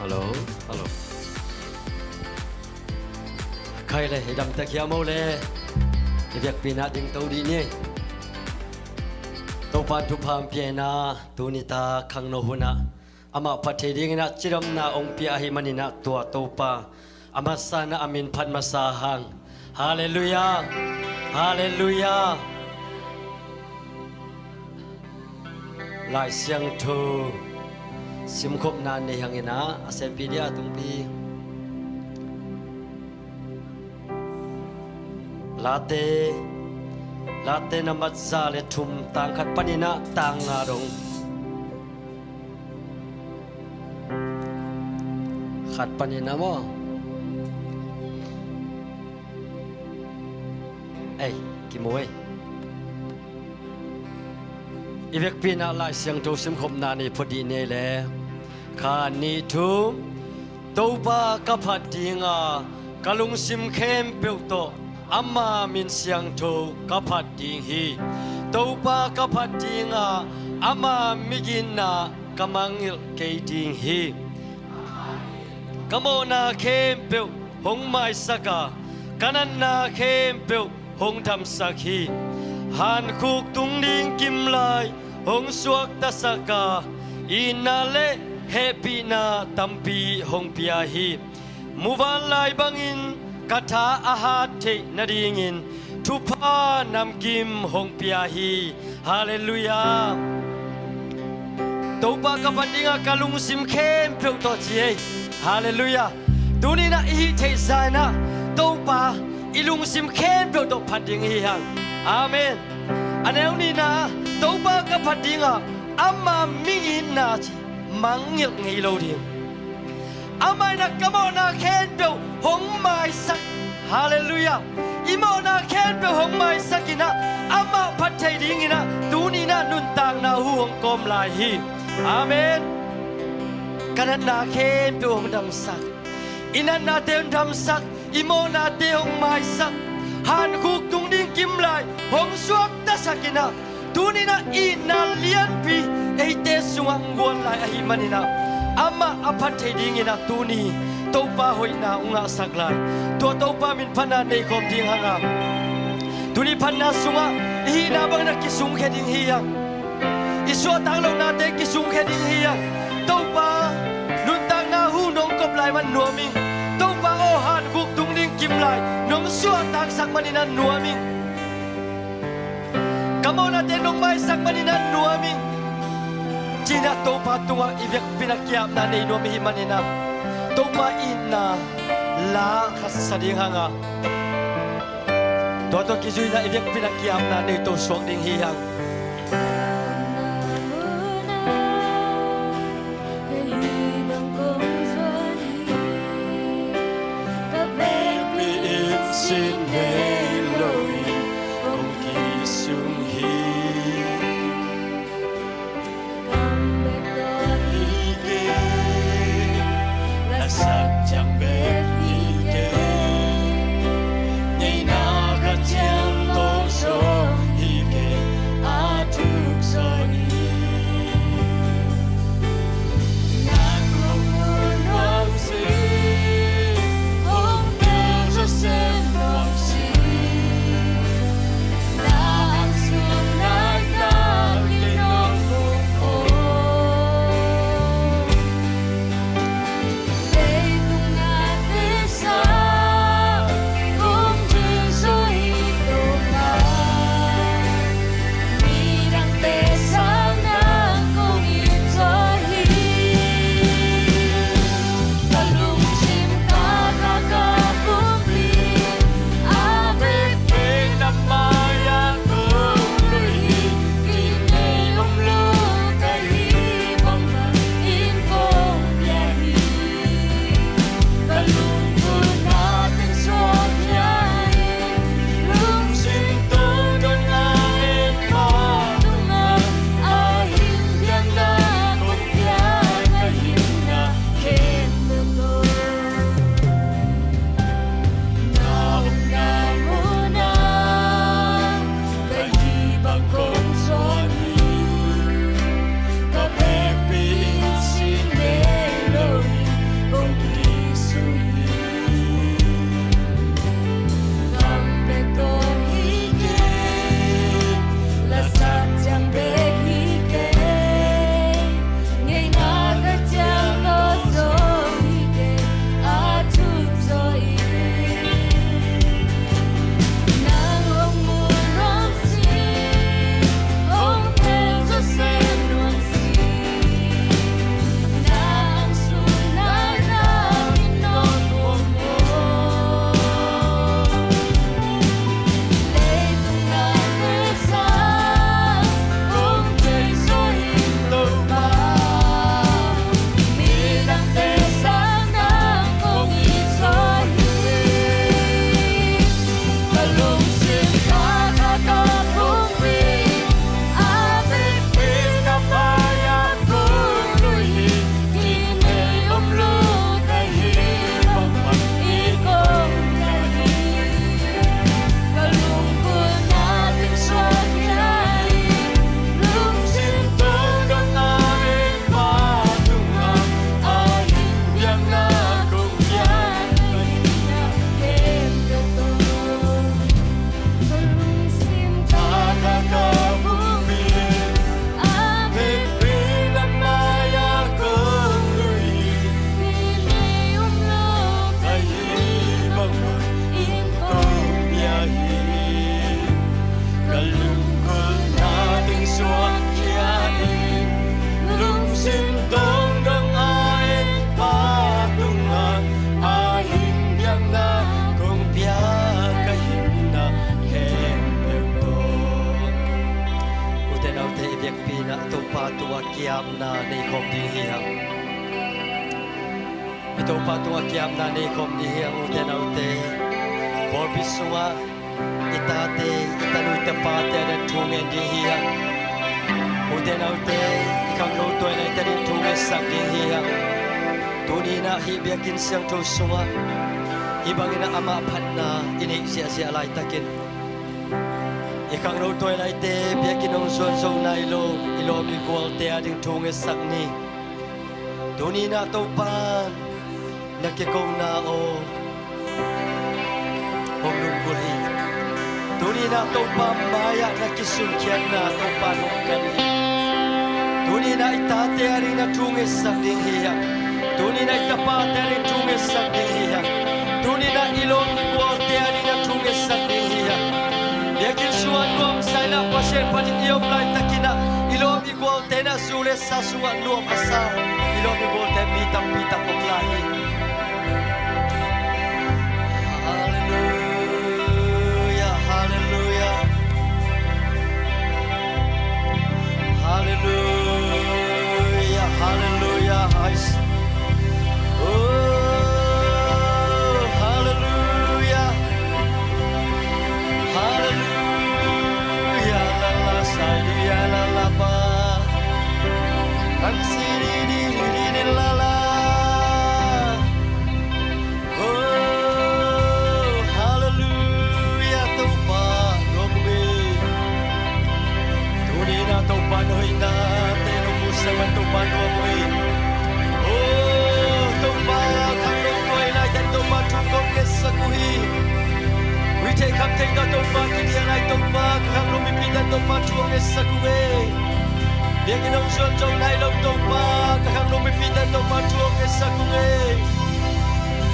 hello khai le dam ta kia mau le việc pina ding tàu đi nhé tàu pan thu pham piana tu ni ta khang no huna ama pathe ding na chiram na ong pia hi manina tua tàu pa ama sana amin phan masahang hallelujah hallelujah lại siang thu sim khop nan ne hangena asem pidia tumpi late namat za le thum tang khat panina tang nga rong khat panina mo ei kimoi ivek pina lai siang to sim khop na ni phodi ne le kha ni thum toba ka phatinga kalung sim khem pe to amma min siang tho kapat ding hi topa kapat dinga amma migina kamangil ke ding hi kamona khem pe hong mai saka kananna khem pe hong tham sakhi han khuk tung ding kim lai hong suak ta saka inale happy na tampi hong pia hi muwan lai bangin kata ahat te nadingin tupa nam kim hong pia hi hallelujah topa kapadinga kalung sim khem pheu to chi hallelujah tuni na hi te zaina topa ilung sim khem pheu to phading hi hang amen aneu ni na topa kapadinga amma mingin na chi mangil ngai lo ding amai na kamona khen pe hong mai sak hallelujah imona khen pe hong mai sakina amma phathai dingina tuni na nun tang na hu hong kom lai hi amen kanana khen pe hong dam sak inana te dam sak imona te hong mai sak han khuk tung ding kim lai hong suak ta sakina tuni na ina lian pi eite suang gon lai ahi manina amma aphathai dingina tuni topa hoina unga saklai to topa min phana nei khom ding hanga tuni phanna sunga hi na bangna kisung kheding hi yang iswa tanglo na te kisung kheding hi yang topa nun tang na hu nong kop lai man nuaming topa o han guk tung ding kim lai nong suwa tang sak manina nuaming kamona te nong mai sak manina nuaming Cina topa tunga ivek pinakiam na nei no mi manina topa inna la khasading hanga to kizui na ivek pinakiam na nei to suak ding hi hang sin heloi ong kisung hi sắc chẳng biết gì kể ngày nào cả chém tô số hi kể na to pa tua kiam na nei khom di hiang to pa tua kiam na nei khom di hiang u te nau te bor bisunga itate itanu te pa te na thungen di hiang u te nau te ikang lo toi na te thungen sak di hiang tuni na hi biakin siang to sunga ibangina ama phanna ini sia sia lai takin ikang ro toy lai te biakin ong suan song nai lo ilo mi kwal te ading thung e sak ni tuni na to pan na ke kong na o hong lung kuli tuni na to pa maya na kisun kian na to pa hong kan tuni na ita te ading na thung e sak ding hiya tuni na ita pa te ading thung e sak ding hiya tuni na ilo mi kwal te ading na thung e sak ding hiya yakin suan luam sai na pasien patin iom lai takina ilom igual tena sule sa suan luam asa ilom igual ten pita poklahi hallelujah hallelujah hallelujah hallelujah Take that to back in the night to back, hang no me pin that to back to me sakwe. Biakin ang suan jong nai lo to back, hang no me pin that to back to me sakwe.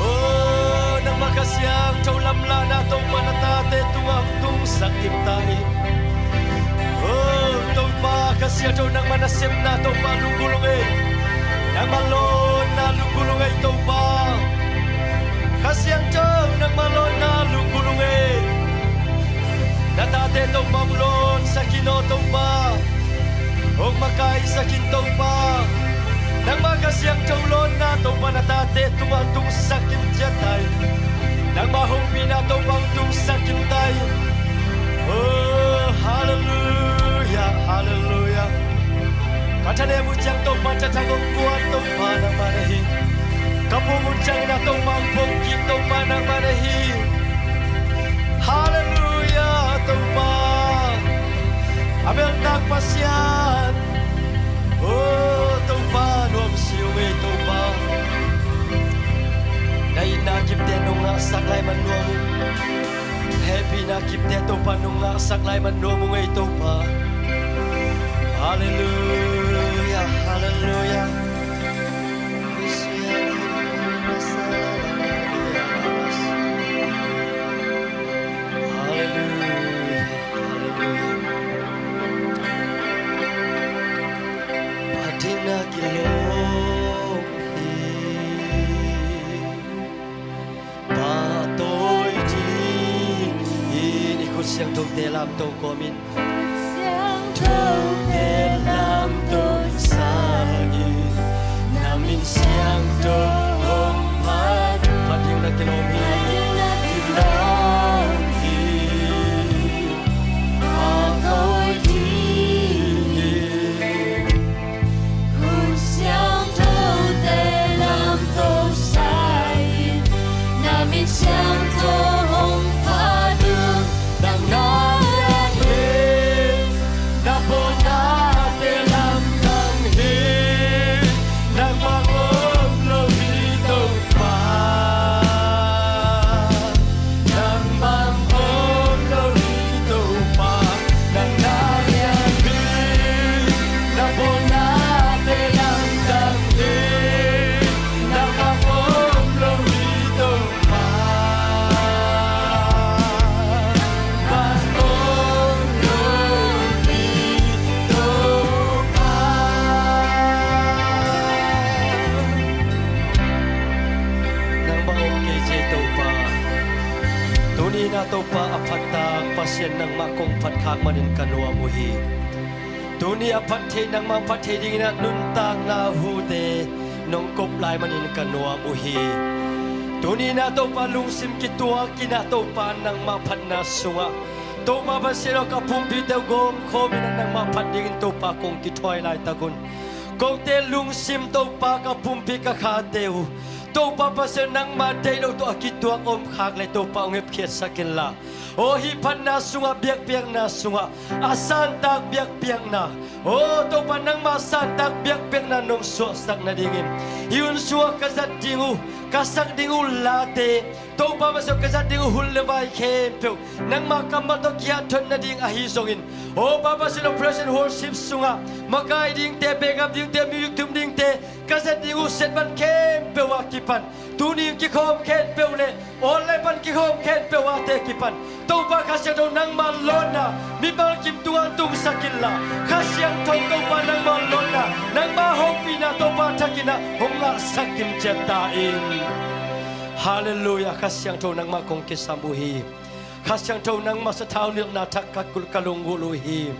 Oh, nang makasiang to lamla na to manatate tuang tung sakit tai. Oh, to back kasya to nang manasip na to palugulong eh. Nang malon na lugulong ay to back. Kasyang to nang malon na lugulong eh. Natate tong mamlon sa kinotong ba o makai sa kintong ba nang magasiang tawlon na tong manatate tuwang sakit jatay nang mahumi na tong bang sakit tay oh hallelujah hallelujah katane mo siyang tong matatagong buwan tong manang manahi kapungun siyang na tong mangpongkip tong manang manahi hallelujah Tuba, abel tak pasyan. Oh, Tuba, nuam siuwe Tuba. Nay nakip te nung saklay man nuam. Happy nakip te Tuba nung saklay man nuam ngay Tuba. Hallelujah, hallelujah. Siang thâu tê làm tô có min siang thâu tê làm tô sa y nam min siang tô hôm mai phát tiếng là cái lồng hi siang thâu hôm mai đang nói to pa aphatang pasien nang makong phathak manin kanwa muhi dunia pathe nang ma pathe ding na nun tang na hu te nong kop lai manin kanua uhi dunia na to palung sim kitua kina to pa nang ma phat na sunga to ma ba sero ka pumpi te gom khomi nang ma phat ding to pa kong ki thoi lai takun kong te lung sim to pa ka pumpi ka kha teu to pa pa se nang ma dei lo to akitua om khak le to pa ngep khiat sakin la o hi phan na sunga biak biak na sunga asan tak biak biak na o to pa nang ma san tak biak biak na nom so sak na dingin yun suwa kazat dingu kasak dingu late to pa ma so kazat dingu hulwai khem pe nang ma kamal to kya thon na ding a hi songin o pa pa se no present worship sunga makai ding te begap ding te music tum ding te kazat dingu set ban khem pe wa kipan tuni ki khom khem pe le on le pan ki khom khem pe wa te kipan to pa kasya do nang ma lona mi bal kim tuan tung sakilla kasyang thong to pa nang ma lona nang ma hopi na to pa thakina hongla sakim cheta in hallelujah kasyang thong nang ma kong ki sambuhi kasyang thong nang ma sa thau nil na thak kakul kalung guluhi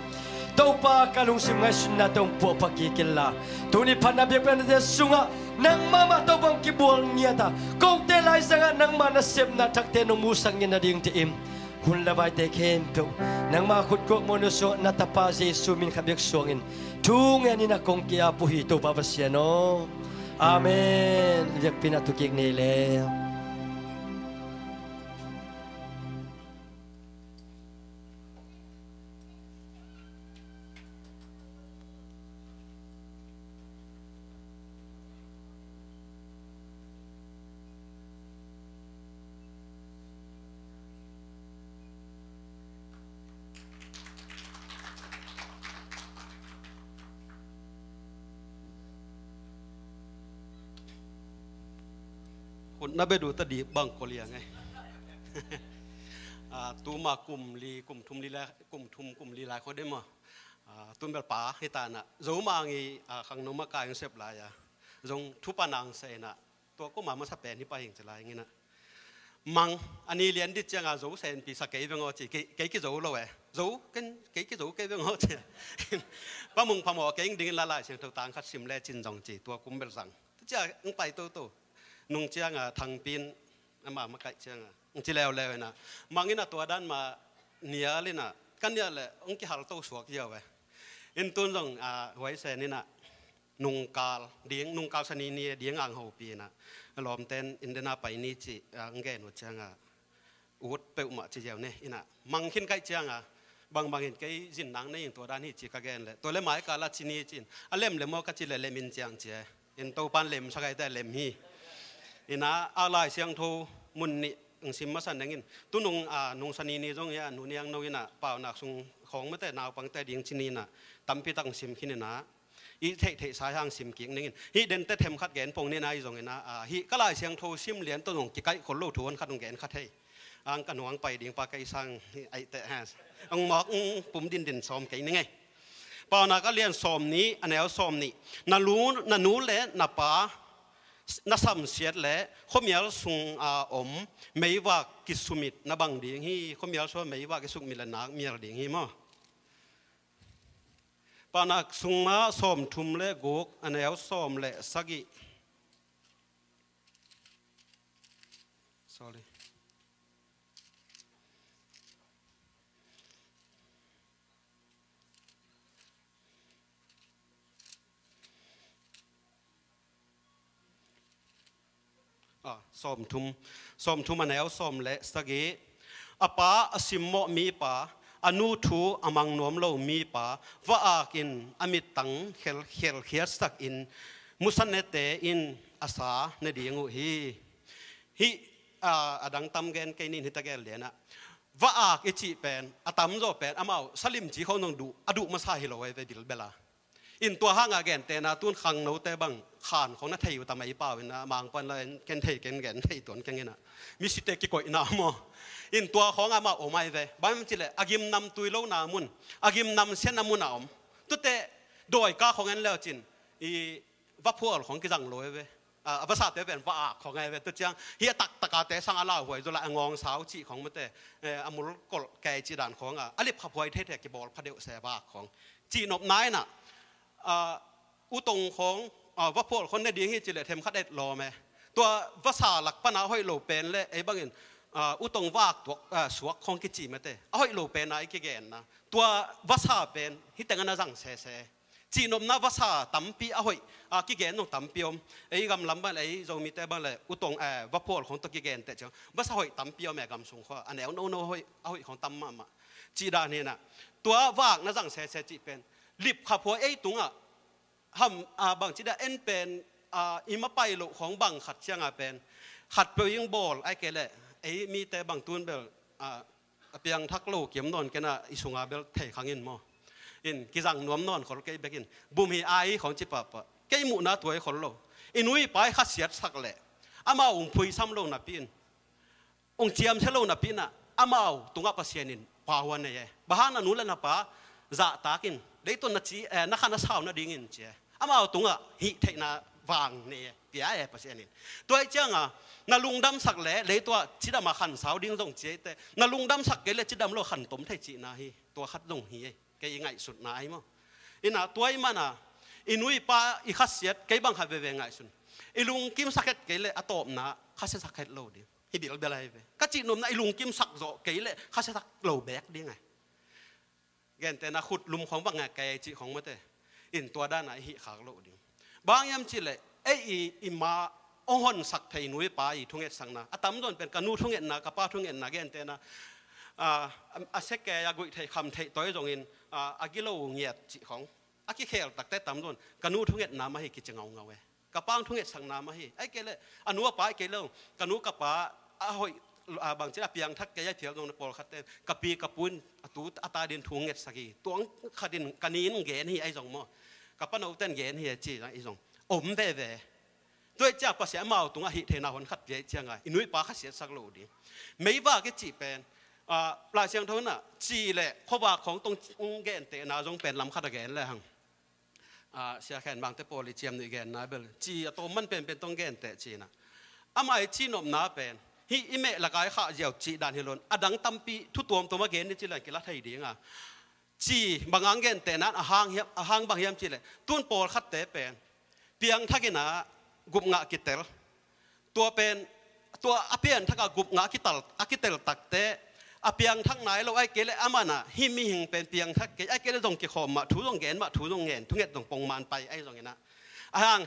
to pa kalung sim ngai sun na tong po pa ki killa tuni phana be pen de sunga nang mama to bang ki bol nia ta kong te lai sanga nang ma na sem na thak te no mu sang na ding te im hun la bai te khem pe nang ma khut ko mo no so na ta pa jesu min khabek songin thu nge ni na kong ki a pu hi to pa ba sia no amen yak pina tu ki ne leคนนับไปดูตะดีบังโคเลียไงตูมากลุ่มลีกลุ่มทุมลีแล้วกลุ่มทุมกลุ่มลีหลายคนได้มาตุนแบบป่าให้ตาน่ะโจมาไงขังนมากายยังเสพลายจงทุปนังเสน่ะตัวก็มาสเปนที่ไปเห็นจะลายงี้นะมังอันนี้เรียนดิจังโจเซนปีสักเกย์เป็นงอจีเกย์กี่โจแล้วเว้ยโจกันเกย์กี่โจเกย์เป็นงอจีป้ามึงพมอเกย์ดิ้งละลายเสียงตัวต่างคัดซิมแลจินจงจีตัวกุ้มเบลสังจะมึงไปตัวนุ่งเชียงทางปีนมาไกลเชียงจีแล้วนะมังอินะตัวด้านมาเนียเลยนะกันเนียเลยองค์ที่หาตัวสวกเยอะไปอินตุนจงไว้เซนี่นะนุ่งกาลเดียงนุ่งกาลสนีนี่เดียงอ่างหูปีนะล้อมเต้นอินเดนาไปนี่จีอังเกนหัวเชียงอุดเปอุมาจีเดียวเนี่ยอินะมังขึ้นไกลเชียงบางเห็นไกลจินนังในตัวด้านนี้จีกะเกนเลยตัวเล่ไม้กาลจีนี่จินเล่มเลยมอกัจีเลยเมินเจียงเจียอินตัวปันเล่มสักไอแต่เล่มฮีอินะอะไรเสียงโทมุนนี่สิมมาสันอย่างนี้ตุนงสนีนี่ตรงนี้นุนี่ยังโนยินะเปล่าหนักส่งของไม่แต่นาวปังแต่ดิ่งชินีนะตั้มพิตังสิมขินนะอีเทสายทางสิมกิ่งนี่ฮีเดินแต่เทมขัดแกนปงนี่นะอีตรงนี้นะฮีก็ลายเสียงโทซิมเหรียญตุนงกิไกคนโลทวนขัดตรงแกนขัดให้กันหวังไปดิ่งปากไก่สังไอแต่ฮะองหมอกปุ่มดินซ้อมไก่นี่ไงเปล่านักก็เรียนซ้อมนี้อันไหนเอาซ้อมนี้นานูเล่นาป้านักสัมเสียดและข้อมีอะไรส่งอมไม่ว่ากิสุมิตนับางเดียงฮีข้อมีอะไรส่วนไม่ว่ากิสุมิตและนักมีอะไรเดียงฮีมั้งปานักส่งมาซ้อมทุ่มและกกอันนี้เอาซ้อมและสักกี่ sorryซ้อมทุ่มอันไหนเอาซ้อมและสักกี่อป้าสิมโมมีป้าอนุทูอมังนวมโลมีป้าว่าอากินอมิตังเขียสักอินมุสันเนเตอินอาสาในเดียงฮีอดังตำแกนเกนินฮิตาแกนเลยนะว่าอากิจิเป็นอตำโจเป็นอามาสลิมจีเขาต้องดูอดุมาซาฮิโลไว้ไปบิลเบลาอินตัวห้างอาแกนแต่นาตุนขังโนแต่บังขานของนัทไทยอยู่ตามไอ้ป่าวนะบางปันเลยแกนไทยแกนไทยตัวแกนนะมีสิเตกิโกยนาโมอินตัวของอามาโอไม่เว้บ้านมันจิเลอากิมนำตุยโลนามุนอากิมนำเส้นนามุนอม ตุเตะโดยก้าของนั้นแล้วจินอีวับพวกของกิจังลอยเว้ ภาษาเตเป็นว่าของไงเป็นตัวจังเฮียตักตะกาเตสังอาลาหวยจุละงองสาวจีของมันเตอมุลกลแกจีด่านของอลิบขับหวยเทศกิบอลพระเดวเสบาของจีนบนายน่ะอุตงของว่าพวกคนในดีที่จีเลเทมคัดเอ็ดรอไหมตัวภาษาหลักปนาห้อยโลเป็นเลยไอ้บางอย่างอุตงวากตัวสวกของกิจีมาเตห้อยโลเป็นนะไอ้กิเกนนะตัวภาษาเป็นที่แต่งงานจังเสจีนมนาภาษาตั้มปีห้อยกิเกนต้องตั้มปีอมไอ้กำลังบ้านไอ้โจมีแต่บ้านเลยอุตงว่าพวกของตัวกิเกนแต่เจ้าภาษาห้อยตั้มปีอมแม่กำสงข้ออันไหนเอาโน้ห้อยของตั้มมาจีดานี่นะตัววากนั่นจังเสจีเป็นลิบขับหัวไอ้ตุงบางจีดาเอ็นเป็นอิมาไปโลของบางขัดเชียงเป็นขัดเปยิงบอลไอ้เกลไอ้มีแต่บางตุนเบลเปียงทักโลเกี่ยมนอนกันนะอิสุงาเบลเทขังอินมออินกิจังนวมนอนคนเกยเบกินบุมีไอของจิปะปะเกยมุนาตัวไอ้คนโลอินุยไปขัดเสียสักแหละอามาองพุยซ้ำโลนับปินองเจียมเชโลนับปินอ่ะอามาตุงอัปเสียนินปาวันเนี่ยบ้านนั้นนู้นแล้วนะป้าจะตากินได้ตัวนัดจีนักขันสาวนัดดิ่งเจ้อามาตุงอ่ะฮิเทน่าวางเนี่ยเปียเอปเสียนินตัวไอ้เจ้าอ่ะนาลุงดำสักแหล่เลยตัวจิดามาขันสาวดิ่งตรงเจ้แต่นาลุงดำสักเกลจิดามโลขันต้มไทยจีนาฮีตัวขัดตรงฮีเกยง่ายสุดนายมั้งอินะตัวไอ้มันอ่ะอินุยป้าอีขัดเสียดเกยบังขัดเวงง่ายสุดอิลุงกิมสักเกลอะตอมนะขัดเสียสักเกลโลดิฮิบิลเบลายเวก็จีนมนะอิลุงกิมสักโจเกลขัดเสียสักโลแบกดิไงแกนแต่นะขุดลุมของบางไงเกยจีของมันเตอินตัวด้านไหนฮิขากโลดิบางยามจีเลยไอ้อิมาองหอนสักไทยนุ้ยป้าอีทุ่งเอ็ดสังนะอะตามโดนเป็นกันูทุ่งเอ็ดนะกับป้าทุ่งเอ็ดนะแกนแต่นะอาเซกแกยากุยไทยคำไทยตัวไอ้ตรงอินอากิโลเงียดจีของอากิเคลตักแต่ตามโดนกันูทุ่งเอ็ดน้ำมาให้กิจเงาเว้กับป้าทุ่งเอ็ดสังน้ำมาให้ไอ้เกลเลยอนุว่าป้าไอ้เกลเลยกันูกับป้าหอยบางทีเปียงทักแกยาเถียวตรงนั้นปอลขัดเต้กับปีกับปุ้นตูอัตาดินทุ่งเอ็ดสักทีตัวขัดดินกันีนเกนที่ไอ้ตรงมั้งกับป้าโนเต้นเกนที่จีไอ้ตรงอมเว่ด้วยเจ้าภาษาเมาตรงหิเทนาคนขัดเยอะจังไงอินุยป้าขัดเสียสักโลดีไม่ว่าก็จีเป็นปลายเชียงเท่านั้นจีแหละข้อว่าของตรงแกนเตนาจงเป็นลำขัดแกนเลยฮังเสียแขนบางแต่โปลิเจียมในแกนนะเบลจีตัวมันเป็นตรงแกนเตจีนะอามาจีนอมนาเป็นฮิอิเมละกายข้าเจียวจีดานฮิลอนอดังตั้มปีทุตัวตัวมาแกนนี่จีเลยกิลัดไทยดีงาจีบางแกนเตนั้นห่างบางยามจีเลยตุนโปลขัดเตเป็นเพียงทักนะกุบงากิเตลตัวเป็นตัวอเปียนทักกุบงากิเตลตักเตอเปียงทักไหนเราไอ้เกลอามานะฮิมิหิงเป็นเปียงทักเกไอ้เกลตรงกิขอมมาถูตรงเกนมาถูตรงเงินทุกเงินตรงปงมันไปไอ้ตรงนี้นะห่าง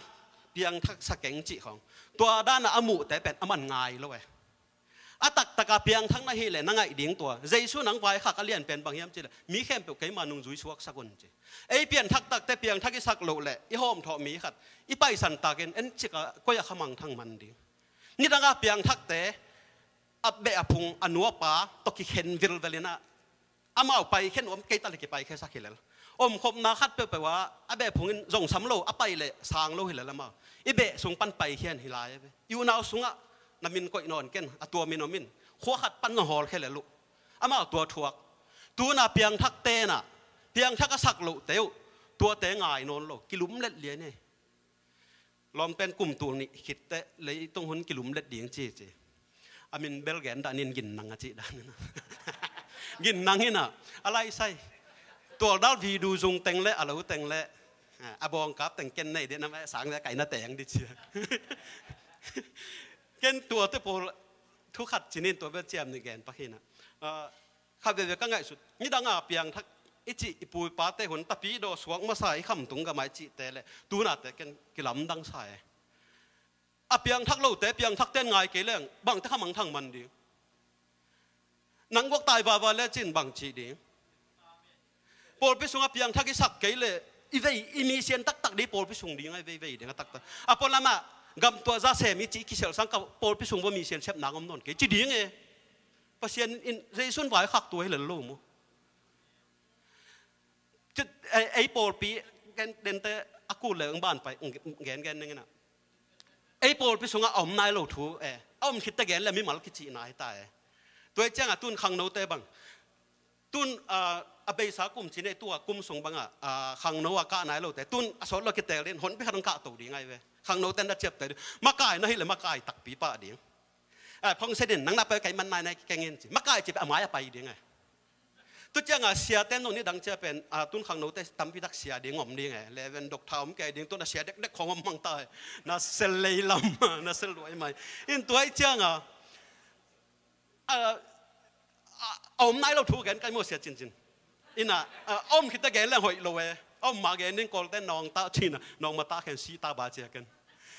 เปียงทักสเก่งจีของตัวด้านอมุแต่เป็นอมันง่ายเลยอาตักตะกาเปียงทั้งนั้นเลยนั่งไอ้ดิ่งตัวเจสุนังไว้ข้าก็เลียนเป็นบางยามจีเลยมีแค่เปลือกไก่มานุ่งจุยชวกสักคนจีไอ้เปียนทักแต่เปียงทักอีสักโลแหละอีหอมทอมีขัดอีไปสันตาเกนเอ็นจิกก็อยากขมังทั้งมันดีนี่ตั้งเปียงทักแต่อับเบะพุงอนัวป้าตกิเข็นวิลเวลินะอามาไปเข็นอมเกตัลกิไปแค่สักเห็นแล้วอมคบนาคัดไปว่าอับเบะพุงส่งสำโลอับไปเลยสางโลเห็นแล้วมาอีเบะส่งปันไปเขียนหิลายอยู่นาวสุงะน้ำมินก็นอนเก่นตัวมินมินขัวขัดปั้นหอลแค่เลยลูกอามาตัวทวกตัวน่ะเปียงทักเตน่ะเปียงทักก็สักลูกเตียวตัวเตง่ายนอนลูกกิลุมเล็ดเลี้ยนี่ลองเป็นกลุ่มตัวนี้คิดแต่เลยต้องหุ่นกิลุมเล็ดเลี้ยงจีอามินเบลแกนดานินกินนังจีดานินกินนังนี่น่ะอะไรใส่ตัวดาววีดูจงเต็งเละอะไรก็เต็งเละอาบองกับแต่งเก่นในเดี๋ยวนั้นสางแต่ไก่น่าแต่งดิเชียเก่นตัวที่พอทุกขัดจีนินตัวเบลเจียมในแกนปะขี้น่ะขับเดี๋ยวก็ง่ายสุดนี่ดังเปียงทักอิจิปุยปาเตหุนตะปีโดสวงมาใส่คำตุงกับไม้จีเตะเลยตูน่ะแต่กันกิลำดังใส่เปียงทักโลแต่เปียงทักเต้นง่ายเกลื่อนบางแต่ข้ามังทั้งมันดีนังวกตายบาเล่จินบางจีดีโปรพิสุงเปียงทักกิสักเกลื่อนอีเวอีมีเสียนตักดีโปรพิสุงดีไงเวเดี๋ยวตักโปรละมากำตัวซาเซมิจิกิเซลสังกับโปรพิสุงว่ามีเสียนเชฟนางอมนนเกจีดีไงเพราะเสียนอินเรซุนไหวขักตัวให้เหลือลูมั้งจะไอโปรปีเดินแต่อากูเลยบ้านไปแกนนึงนะไอ้โปรพิสุงอ่ะอมนายโลทูอมคิดแต่แกนแล้วมีหมาลกิจีนายตายตัวเจ้าตุนขังโนเตบังตุ ตุนอเบสากุมจีเนตัวกุมส่งบังขังโนวากาไหนเราแต่ตุนสอนเราคิดแต่เรียนหนไปขังกะตัวดีไงเว้ยขังโนแต่น่าเจ็บแต่มากายนั่นให้เลยมากายตักปีป้าเดียงพงเสด็จนังนับไปไก่มันนายในแกงเงินสิมากายจะไปเอาไม้ไปเดียงไงตัวเจ้าเสียเต้นตรงนี้ดังจะเป็นตุนขังโนแต่ตั้มพิทักษ์เสียเดียงอมเดียงไงเลเวนดอกเท้ามันแกเดียงตัวน่ะเสียเด็กของมังตายน่าเสลยลำน่าเสลวยไหมอินตัวไอ้เจ้าเอาไม้เราถูกกันกันมั่วเสียจริงๆอิน่ะอ้อมคิดแต่แกเรื่องหอยโลเวอ้อมมาแกนี่กอลแต่น้องตาชินะน้องมาตาแค่สีตาบาเจียกัน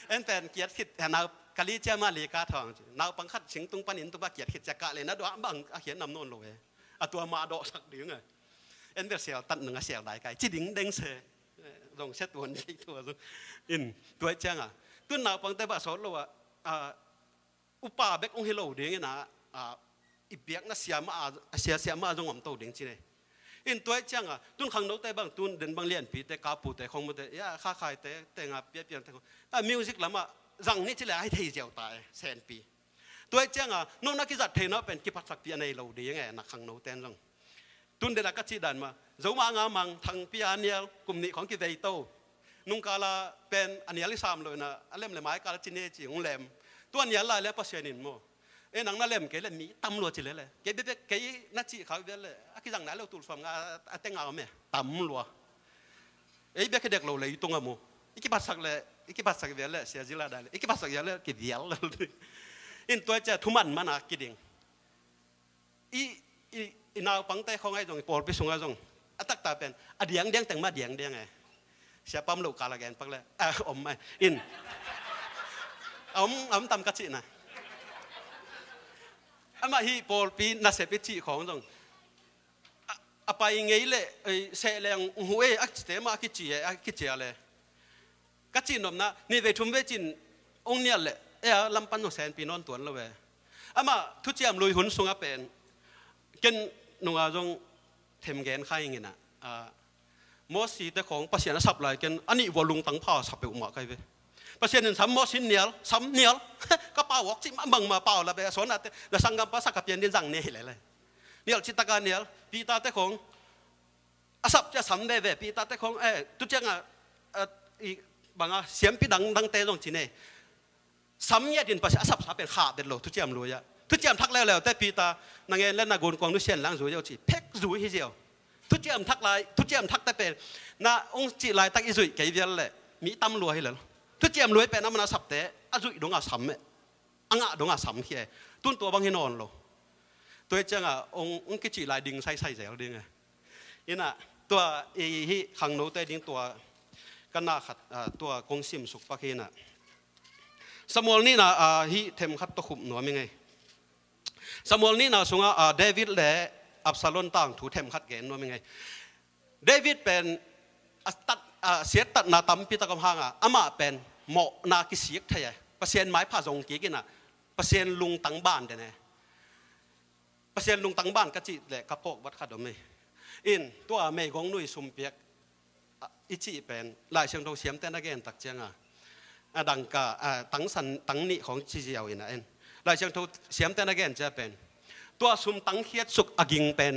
เอ็นแต่เกียรติคิดแต่นาวกะลีเจ้ามาลีกาทองนาวปังคัดสิงตุงปันอินตุบะเกียรติคิดจะกะเลยนะดวงบังเขียนนำโน่นโลเวตัวมาดอกสักเดืองเอ็นเดอร์เสียวตัดหนึ่งเสียวหลายไก่จีดิ่งเด้งเสลงเช็ดตัวนี้ตัวอินตัวเจ้าตัวนาวปังแต่บะสอนเราว่าอุปาเบกองเฮโลเดียงนะอีเบียกน่ะเสียมาจงหม่ำโตเด้งจีเลยอินตัวเจ้าตุนขังโนแต่บางตุนเดินบางเลียนปีแต่กาปูแต่ของมันแต่ยาข้าขายแต่งาเปียแต่ของมิวสิกละมารังนี่ที่แหละให้เที่ยวเจียวตายแสนปีตัวเจ้าโน่นนักกิจเทนเป็นกิปัสสักปีในเราดียังไงนักขังโนแต่รังตุนเดินกัจจิดันมาเจ้ามางามังทางปีอันเนียกลุ่มนี้ของกิเวโตนุ่งกาลาเป็นอันเนียลิสามเลยนะเล่มเลยไม้กาลจินเนจิของเล่มตัวเนียลายแล้วปัสเซนินโมนังนั่นเล่มเกล้มีตำรวจจิเลยเกล้เบ๊ะเกล้นัดจีเขาเบ๊ะเลยคิดจังไหนเราตูดฟังเต็งเอาไหมตำรวจเบ๊ะเด็กเราเลยตรงอ่ะโมอีกภาษาเลยอีกภาษาเบ๊ะเลยเสียจิลาได้เลยอีกภาษาเบ๊ะเลยกิเดียลเลยอินตัวจะทุ่มันมันกิดเองอีนาวปังแต่ของไอ้ตรงปอดไปส่งไอ้ตรงตักตาเป็นเดียงแต่งมาเดียงไงเสียปั๊มลูกกาลาแกนปักเลยอมไม่อินอมตำกัจจินะมาฮีปอลปีนัสเซปิจิของตรงไปไงเลยเสลงหัวอักเสบมาคิดจีอะไรกัจจินนนะนี่เวทุมเวจินองเนี่ยเลยลำปันของแสนปีนอนตัวเราเว้ยมาทุเจียมลุยหุ่นสุงเป็นกินนุ่งอาจงเทมแกนใครเงี้ยนะมอสีแต่ของปัสเซียนสับไหลกันอันนี้วอลุงตั้งผ้าสับไปอุมาใครเว้ยปัสเซียนซ้ำมอสินเนียลซ้ำเนียลก็เป่าออกจิบังมาเป่าแล้วไปสอนอะไรแต่สังกัมภาษากับเพียนดินจังเนี่ยเลยเนียลจิตตการเนียลปีตาแต่ของสับจะซ้ำได้เว้ยปีตาแต่ของทุเจียงอีบางเสียมปีดังเตะตรงจีเน่ซ้ำเนี่ยดินปัสเซียนสับเป็นขาดเด็ดโลทุเจียมรวยอะทุเจียมทักแล้วแต่ปีตานางเงินเล่นนากุนกองนุเชียนล้างรวยเอาจีเพ็กรวยที่เดียวทุเจียมทักลายทุเจียมทักแต่เป็นนาองค์จีลายตักอิสุยเกี่ยวเลยมีตั้มรวยให้เลยทุเจียมรวยเป็นน้ำมันสับแต่อาจุยดงอาซ้ำดงอาซ้ำเขี้ยตุ้นตัวบางให้นอนโลตัวเจ้าองค์กิจิลายดิ่งใส่เสียดิ่งไงนี่นะตัวฮีขังโนแต่ดิ่งตัวกันนาขัดตัวกงซิมสุกปะเคนน่ะสมอลนี่นะฮีเทมขัดตะขุบหนัวมั้งไงสมอลนี่นะสงเดวิดและอับซาลอนต่างถูเทมขัดเกณฑ์หนัวมั้งไงเดวิดเป็นตัดเสียตัดนาตัมพิตากำหังอามาเป็นหมอนาคิสิกไทยเปอร์เซ็นต์ไม้ผ่าทรงกี่กินน่ะเปอร์เซ็นต์ลุงตั้งบ้านเด้เนี่ยเปอร์เซ็นต์ลุงตั้งบ้านก็จีแหละกระโปงวัดขัดเอาไหมอินตัวเมย์ของนุ่ยสุมเปียกอิจิเป็นลายเชิงทองเสียมแต่นักเรียนตักเจียงดังกะตั้งนี่ของจีเจียวอินนะเอ็นลายเชิงทองเสียมแต่นักเรียนจะเป็นตัวสุมตั้งเขียดสุกอากิงเป็น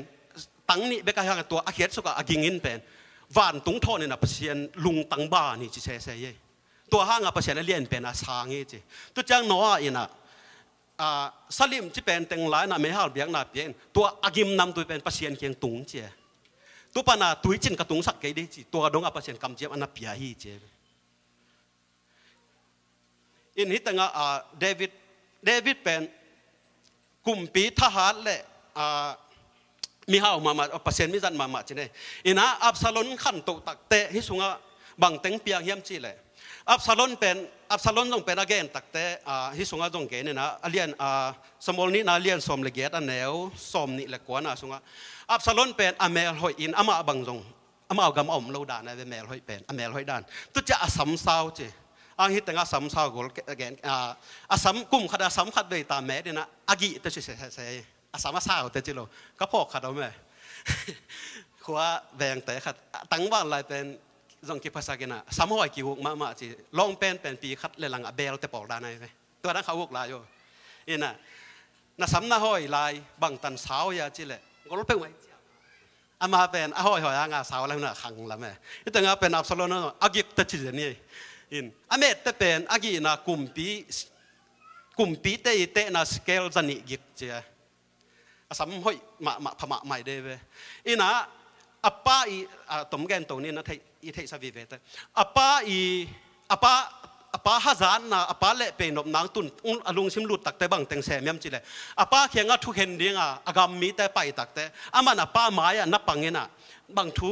ตั้งนี่เบกะยังตัวอาเขียดสุกอากิงอินเป็นวานตุงทอนี่นะเปอร์เซ็นต์ลุงตั้งบ้านนี่จีเซ่เย่ตัวห้างเปอร์เซ็นต์เรียนเป็นอาสางเงี้ยจีตัวจังโนอาอินะสลิมที่เป็นเต็งหลายนะไม่ห้าเบียงนะเพียงตัวอากิมนำตัวเป็นเปอร์เซ็นต์เคียงตุงเจ้ตัวปนาตุยจินกระตุงสักกี่ดีจีตัวดงเปอร์เซ็นต์กำเจี๊ยบอันนั้นเปียฮีเจ้อินฮิตังเดวิดเป็นกลุ่มปีทหารและมีห้าวมาเปอร์เซ็นต์มิจันมาจีเนี่ยอินะอับซาลอนขันตุตักเตะฮิสุงะบังเต็งเปียงเฮียมจีเลยอับซาลอนต้องเป็นอาเกนตักเตะฮิสุงะจงเกเนี่ยนะเลียนสมอลนี้นะเลียนสมเลเกตอันแนวสมนี่แหละกว่านะสุงะอับซาลอนเป็นอเมลหอยอินอามาบังจงอามาเอากำอมเราด่านนะเป็นเมลหอยเป็นอเมลหอยด่านตุจะอาสัมซาวจีอังฮิตแต่งอาสัมซาวกูแกนอาสัมกุมขัดอาสัมขัดด้วยตาแม่เนี่ยนะอากิแต่ช่วยเสียอาสามาซาวแต่จิโลก็พอขัดเอาไหมขวาแบงแต่ขัดตั้งว่าอะไรเป็นจงคิดภาษากินะสามหอยกี่วกมาจีลองเป็นปีขัดเลยหลังเบลแต่ปอกด้านไหนไหมตัวนั้นเขาวกลายอยู่อินะน่ะสามหน้าหอยลายบังตันสาวยาจีเลยก็รถไปไหว อามาเป็นอาหอยหอยงาสาวแล้วน่ะขังละแม่ที่ตั้งเป็นอับสลอนน่ะอากิกตัดจิตนี่อินอเมตแต่เป็นอากิน่ะกุมปีเตะน่ะสเกลจันนิกิกเจ้าอาสามหอยมาพม่าใหม่เด้เว้อินะอาป้าอีตมแกนตรงนี้นะที่สวีเวตอาป้าอาป้าฮัจานนะอาป้าเละเป็นนบนางตุนอลุงซิมลุดตักแต่บังเต็งแสมยำจีเลยอาป้าเขียงทุกเห็นเดียงอากามมีแต่ไปตักแต่อามันอาป้าไม้นับปังเงินบังทู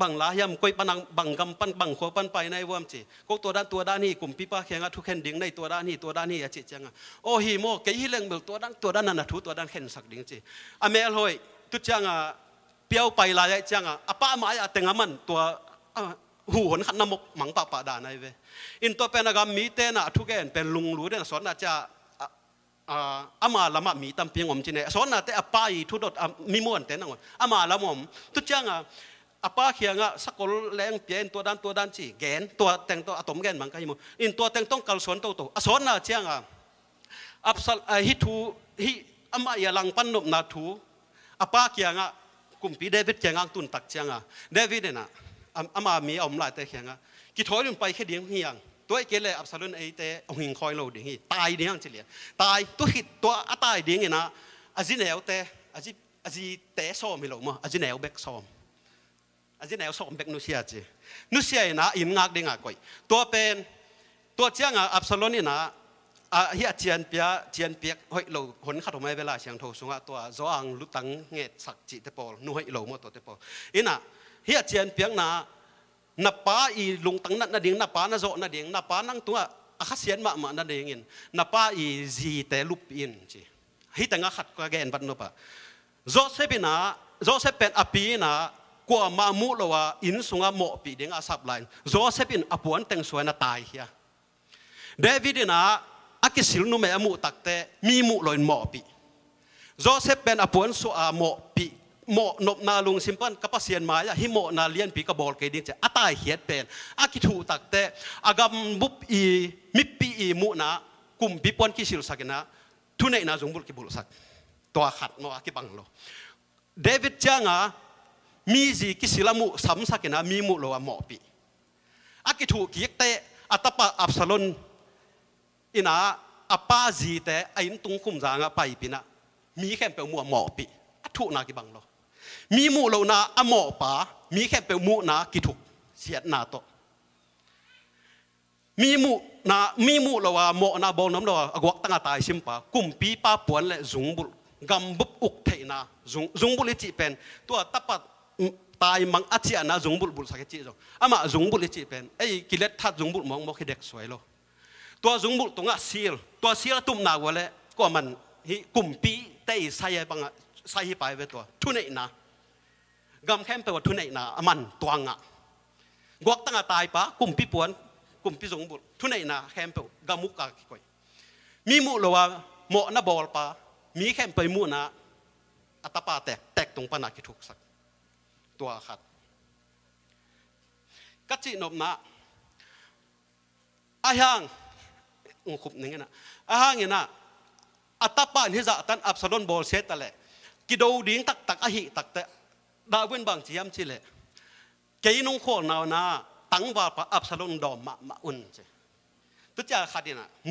บังลายำก้อยปนังบังกำปันบังขัวปันไปในวมจีก็ตัวด้านนี่กลุ่มปีป้าเขียงทุกเห็นเดียงในตัวด้านนี่อาจิตจังโอ้ฮีโมเกยฮิเลงเบลตัวด้านนั้นทุตัวด้านเห็นสักเดียงจีอเมลหอยตุจังเปียวไปลายจังอาป้าไม้เต็งมันตัวหูหนขันน้ำมกหมังป่าด่าในเวอินตัวเป็นกรรมมีเตนะทุกแกนเป็นลุงรู้เดนสอนอาจจะอามาละมามีตั้มเพียงอมจีเนสอนอาจจะป้ายทุดดมีม้วนเต็นนั่งอามาละมอมทุกจังอาป้าเขียงสกุลแรงเปลี่ยนตัวด้านจีแกนตัวแต่งตัวอะตอมแกนมันก็ยิ่งอินตัวแต่งต้องกัลสวนตัวสอนอาจังอับสัลฮิทูฮิอามาอย่าลังปันนบนาทูอาป้าเขียงกลุ่มปีเดวิดเขียงตุนตักจังเดวิดเนี่ยอามามีอมลายแต่เขียงกิถอยลงไปแค่เดียงเฮียงตัวไอ้เกลเลยอับสลุนไอ้แต่หิงคอยโลดิ่งฮีตายเดียงเฉลี่ยตายตัวหิดตัวตายเดียงนะอาจิแนวแต่อาจิเตะซ้อมไม่หลงมั้งอาจิแนวเบกซ้อมอาจิแนวซ้อมเบกนุเซียจีนุเซียนะอินงักเด้งก่อยตัวเป็นตัวเจ้าอับสลุนนี่นะเฮียเจียนเปียกเฮ้ยเราหนขัดออกมาเวลาเสียงโทสุงตัวจ้างลุตังเงดสักจิตเตปอลนู่นให้เราหมดตัวเตปอลอินะเฮียเจียนเปียกนะนับป้าอีลุงตั้งนั่นเดียงนับป้านั่นโจนั่นเดียงนับป้านั่งตัวอาคาเสียนมานั่นเดียงอินนับป้าอีจีเตลุปอินจีฮิตังอาขัดก็แกนบัดนุปะโจเซเป็นอปีนะกว่ามามุลว่าอินสุงาโมปีเดียงอาสับไลน์โจเซเป็นอปวนเต็งสวยน่ะตายเฮียเดวิดนะอากิสิลนุเมอมุตักเตมีมุลอยโมปีโจเซเป็นอปวนสุอาโมปีโมนบนาลุงสิมปันกับเสียนมาฮิโมนาเลียนปีกบอลเกดินจะอัตายเหียดเป็นอากิถูตักเตอากำบุบอีมิปีอีมุนะกุมปีปวนกิสิลสักนะทุเนนาจงบุลกิบุลสักตัวขัดโนอากิบังโลเดวิดจังมีจีกิสิลามุสัมสักนะมีมุโลโมปีอากิถูกิเตอัตปะอับสลนอินาอปาจีเตไอ้ตุงคุมจางไปปีนะมีแค่เป็นมัวโมปีทุนากิบังโลมีมูโลนาอโมปามีแค่เป็นมูนากิทุกเสียนาโตมีมูโลว่าโมนาบอลน้ำโลอากวักตั้งตายชิมปากุมปีป้าปวนและจุงบุลกำบุบอุกเทนาจุงบุลิจิเป็นตัวตับปัดตายมังอาเจียนาจุงบุลสักจิจงอามาจุงบุลิจิเป็นไอ้กิเลสทัดจุงบุลมองมองให้เด็กสวยโลตัวจุงบุลตรงอ่ะซีลตัวซีลตุ่มนาวะเลยก็มันกุมปีเตยใส่บังใส่ไปเวตัวทุนเนนะกำแค่เป็นว่าทุนเนนะมันตัวงะกวักตั้งตายปะกลุ่มปีปวนกลุ่มปีสงบุตรทุนเนนะแค่เป็นกำมุกกะก่อยมีมุลว่าโมนะบอลปะมีแค่เป็นมุนะอัตปาแตกตรงปนักที่ถูกสักตัวขัดกัจจินบนะอายังขุบหนึ่งนะอายังเนี่ยนะอัตปาที่จะตันอับสลอนบอลเซตอะไรกิโดดิ้งตักอหิตักแต่ดาวเวนบางจียมชิเลเกยนงโคนนาวนาตั้งว่าปะอับสลอนดอมมาอุ่นเจตุจ่าขัดนะห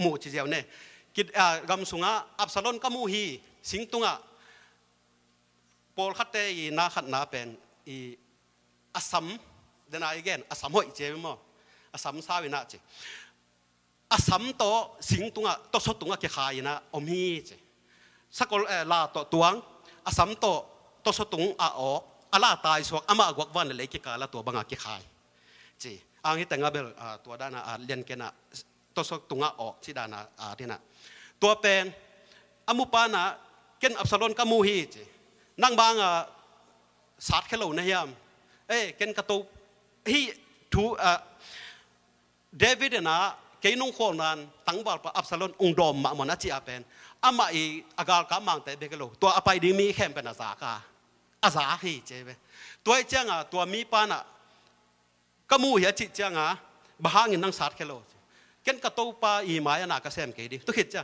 มู่จีเจียวเนี่ยกิดกำสุงะอับสลอนก็มูฮีสิงตุงะปอลขัดเตยนาขัดนาเป็นอัสสัมเดนายเกนอัสสัมหอยเจมั้งอัสสัมสาวินาเจอัสสัมโตสิงตุงะโตสตุงะเกี่ยขายนะอมฮีเจสกอลลาตัวงอาสัมโตสตุงอาออกอาลาตายสวกอามาอวกวันเลยกิกาละตัวบังอากิขายจีอังฮิตังอาเบลตัวด้านเลียนเกนะโตสตุงอาออกที่ด้านที่น่ะตัวเป็นอามุปานะเกนอับสลอนกามูฮีจีนั่งบางสาดแค่เหล่านี้ยามเกนกระตุฮีทูเดวิดนะเกยนุ่งโคนนั้นตั้งบาลปะอับสลอนองดอมมามันอาจีอาเป็นอามาอีอากาศกำมังแต่เบกโลตัวอภัยดีมีแค่เป็นอาสาฮีเจเบตัวไอ้เจ้าตัวมีปานะก็มูเหียจิตเจ้าบ้างินนั่งสาดแค่โลเกนกระตูปาอีหมายนากระเซมเกดีตัวคิดจ้า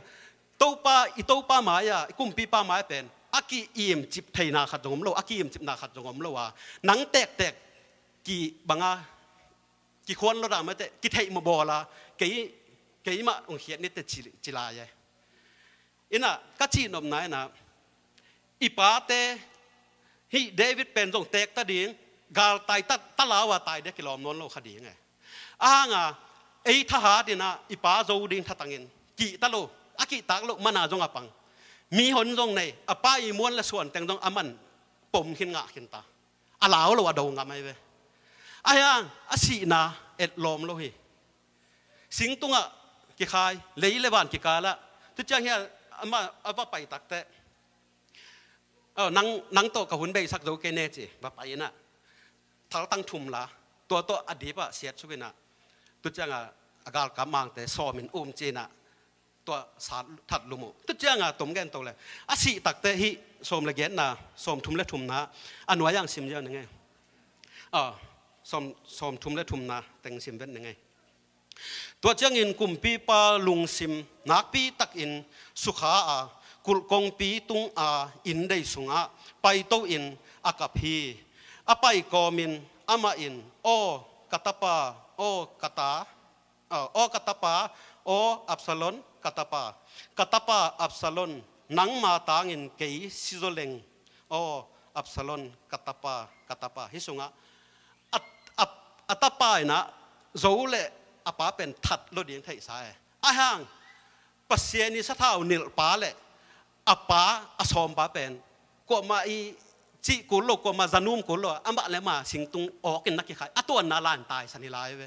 ตูปาอีตูปาหมายกุมปีปาหมายเป็น อากีอิมจิบไทยนาขัดจงอมโลอากีอิมจิบนาขัดจงอมโลว่าหนังแตกกี่บังอากี่คนเราด่ามาแต่กี่ไทยมาบอละกี่มาองเขียนนี่แต่จิลายอินะก็จีนอมไหนนะอีป้าเตฮีเดวิดเป็นจงแตกตะดิ่งกาลตายตะลาวาตายเด็กกิโลมนนโลคดีไงไอ้ทหารดินะอีป้าโจดิงทัตังเงินกี่ตะโลอากิตากโลมานาจงอาปังมีหนจงในอาป้าอีม้วนละส่วนแต่งจงอามันปมขินงะขินตาอาลาวโลว่าดงงาไม่เว้อายังอาศีนาเอ็ดลมโลหิสิงตุงะกี่ขายเลยเลวันกี่กาละทุกอย่างเฮียอามาไปตักแต่นังโตกับหุ่นเบยสักโจเกเนจิว่าไปนะถ้าตั้งทุ่มละตัวอดีตเสียชุบินะตุจังอากาศกำมังแต่ซอมินจีนะตัวสารทัดลุมุตุจังตุ่มแกนโตเลยอาศิตักแต่ฮิสมละเกนนะสมทุ่มและทุ่มนะอันว่ายังซิมเยอะนึงไงสมทุ่มและทุ่มนะแต่งซิมเป็นยังไงตัวจังอินกุมปีปาลุงซิมนักปีตักอินสุขากุลกงปีตุงอินได้สุงไปโตอินอากับพีไปกอมินอามาอินโอกตาปาโอกตาโอกตาปาโออับซาลอนกตาปอับซาลอนนังมาตางอินเกยซิโซเลงโออับซาลอนกตาปาฮิสุงอัตาปานะโจเลอาป้าเป็นทัดรถเดียงไทยสายห่างปัสเซียนิสท้าวนิลป้าเลอาป้าอสอมป้าเป็นก็มาอีจีกุลโลก็มาจานุมกุลโลอันบ้าเลมาสิงตุงออกกินนักขี้ขายตัวนาลานตายสันนิลายเว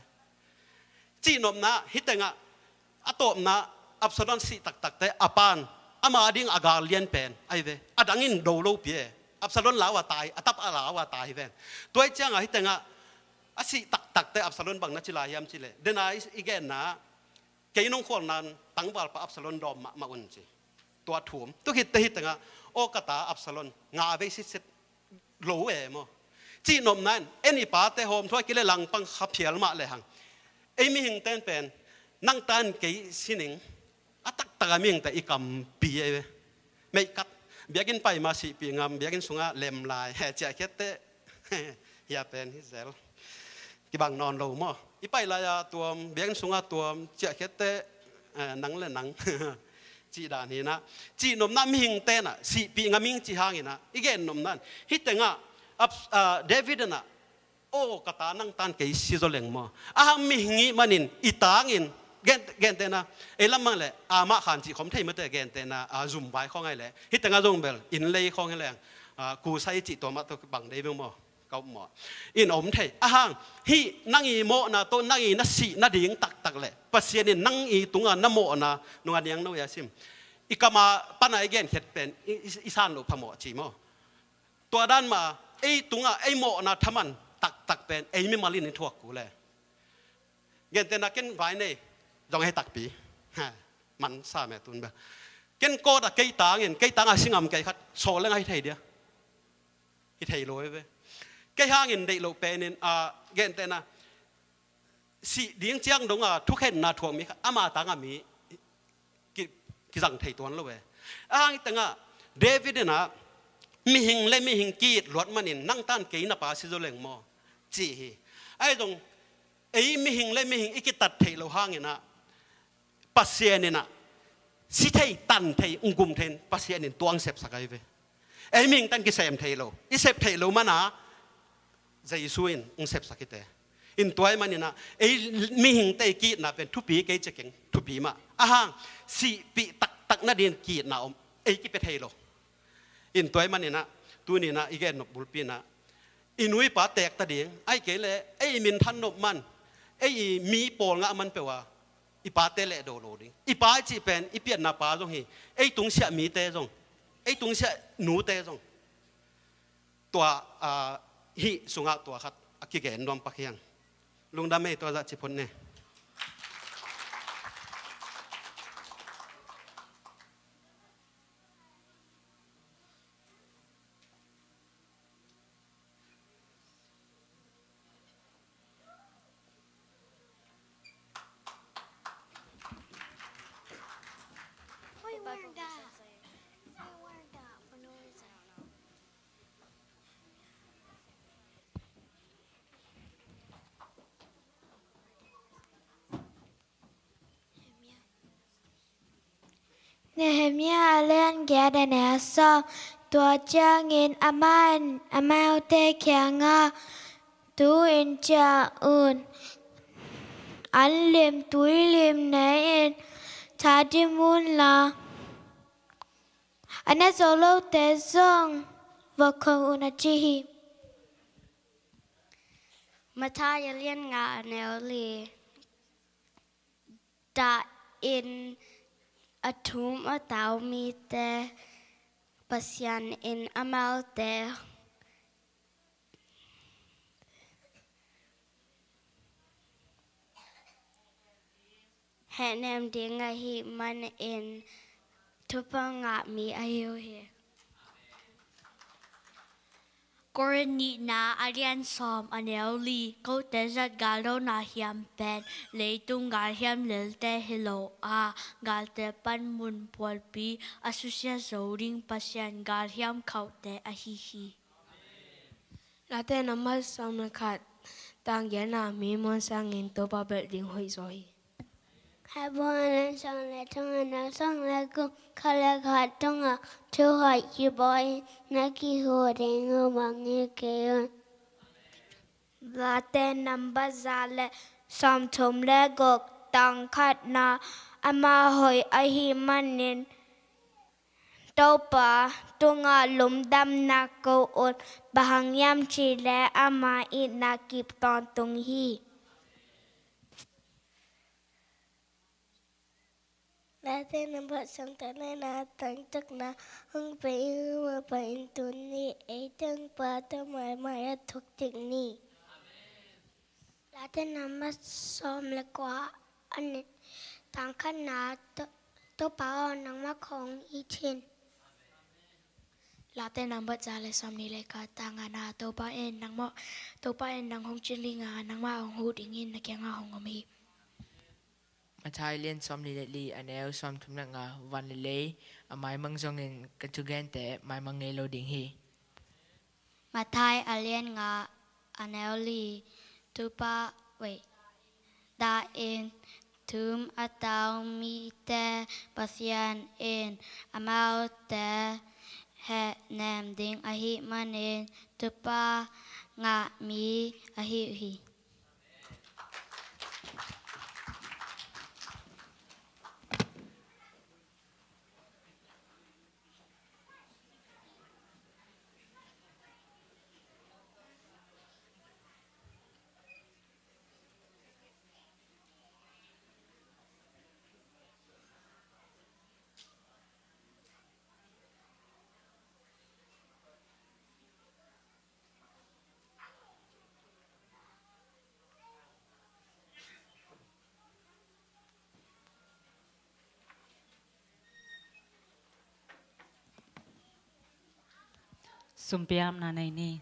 จีนมนะฮิตเงะตัวนะอับสรอนสิตักแต่อาปานอามาดิ้งอากาเลียนเป็นไอเวอดังอินโดโลเปียอับสรอนลาวาตายอัตับอาลาวาตายเวตัวเจ้าฮิตเงะอาศิตักแต่อับสรอนบังนัจิลายามจิเลเดนายอีแกนนะเกยนงคนนั้นตั้งบาลปะอับสรอนดอมมาอุ่นจีตัวถ่วมตัวฮิตเงะโอกตาอับสรอนงาเวสิเซโลเอโมจีนมนั้นเอ็นี่ป้าแต่โฮมทั่วกิเลลังปังขับเพียลมาเลยหังไอมีหิงเต้นเป็นนั่งตันเกยสินิงตักตะมิงแต่อีกำปีเอไม่กัดเบียกินไปมาสิปีงามเบียกินสุงะเล็มลายแห่เจ้าแค่เตะอย่าเป็นฮิเซลกี่บางนอนโลมออีไปลายตัวเบียกินสุงะตัวเจ้าแค่เตะนังเลยนังจีดานี่นะจีนมนั้นมีหิงเต้นสิปีงามิงจีหางนะอีแกนมนั้นฮิตเตงะเดวิดนะโอ้กตานั่งตันเกยซิโซเลงมอมีหิงมันินอีตางินเกนเตนะลำมังเลยมาขันจีคมไทยมาเตะเกนเตนะซุ่มไปข้องไงเลยฮิตเตงะจงเบลอินเลยข้องไงเลยกูใส่จีตัวมาตัวบังได้เบลมอเกาหมออินอมไทยฮีนั่งอีโมนะตัวนั่งอีนัสสีนัดดิ่งตักเลยปัสเซียนนั่งอีตุงน้ำโมนะนุ่งอันยังโนยาซิมอีกมาปันไอเกนเห็ดเป็นอีสานโลพมอจีโมตัวด้านมาไอตุงไอโมนะทำมันตักเป็นไอไม่มาลินในทั่วกูเลยเกนเตนะเกนไว้เนี่ยจงให้ตักปีมันซาแม่ตุนเบเกนโกดเกยตางเงินเกยตางสิงห์เกยขัดโซเลงให้ไทยเดียให้ไทยรวยเว้เกยหางเงินได้โลเป็นเกนเตนะสิเดียงเจียงดงทุกเห็นนาทวงมีอามาตางมีกิจังไทยตัวนั้นเลยแต่งเดวิดนะมีหิงและมีหิงกีดรถมันนั่งต้านเกยนับอาศิโซเลงมอจีไอ้ตรงไอ้มีหิงและมีหิงอีกตัดไทยเราห่างเนะปัสเซียนนะสิไทยตันไทยอุ้งกุมเทนปัสเซียนตัวอังเสพสักไอ้เว้ไอ้มีหิงตันกิเซมไทยเราอีเสพไทยเรามันใจสู้อินอุ้งเสพสักกิเตอินตัวมันนะไอ้มีหิงไตกีดนะเป็นทุปีเกยจะเก่งทุปีมาสิปีตักนาเดียนกีดนะไอ้กิเป็นไทยเราอินตัวมันนะตัวนี้นะอีแกนบุลปีนะอินุยป้าแตกตะเดียงไอ้เกลเลยไอ้มินทันนบมันไอ้มีโปลงะมันเปว่าอีป้าเตะเละโดโลดิอีป้าจีเป็นอีเปียนนาป้าจงฮีไอ้ตุงเสียมีเตะจงไอ้ตุงเสียหนูเตะจงตัวฮีสุงะตัวขัดอักเกนรวมปักยังลุงดำเมตัวจะจิพนเนี่ย I wear that for no reason. Nehemia len gada ne so tua cha ngin aman amau te kia nga tu in cha un an lim tui lim ne in cha di mun la anh solo te song và không una chi Mataya lian nga neoli da in atum atau mi te pasyan in amal te henem dinga hi man in tupa nga mi ayo he Koren ni na arian som anel li ko te zat galo na hiam pen le tung gal hiam lel te hello a gal te pan mun pol pi asusia zoring pasyan gal hiam khau te a hi hi là tên nó mất xong nó khát tăng giá nào mi môn sang nghìn tô ba bệ điện hội rồi hai bữa anh xong lại trong anh xong lại cũng khai lại khai trong à chưa hỏi gì boy nó kỳ hồ để ngô bằng như kia là tên nằm bắt ra lệ xong thùng lệ gọc tăng khát na ama hồi ai hi man nên đâu ba tung à lùm đâm na câu ôn bahang yam chi lệ ama ít na kịp toàn tung hi là tên năm bữa xong tới nay là tăng tức là hưng bị mà bệnh tuần ni ấy tăng ba tới mãi mãi thuộc tình ni là tên nằm bắt xong lệ quá anh tăng khát na tô bảo nang mắc không ý thiên là tên nằm bắt ra lệ xong ni lệ cả tăng na tô bảo en nang hong chân linh nang ma hong hút ingin na kia nga hong om hi mà thai liên xóm lì lì anh em xóm thùng nặng à văn lì lấy mai mang dòng nên cái chú ghen tệ mai mang nghe lâu điện hi Matai alien nga aneli tupa wait da in tum atau mi te pasyan in amau te he nem ding ahi manin tupa nga mi ahi hi Sumpiam na ini.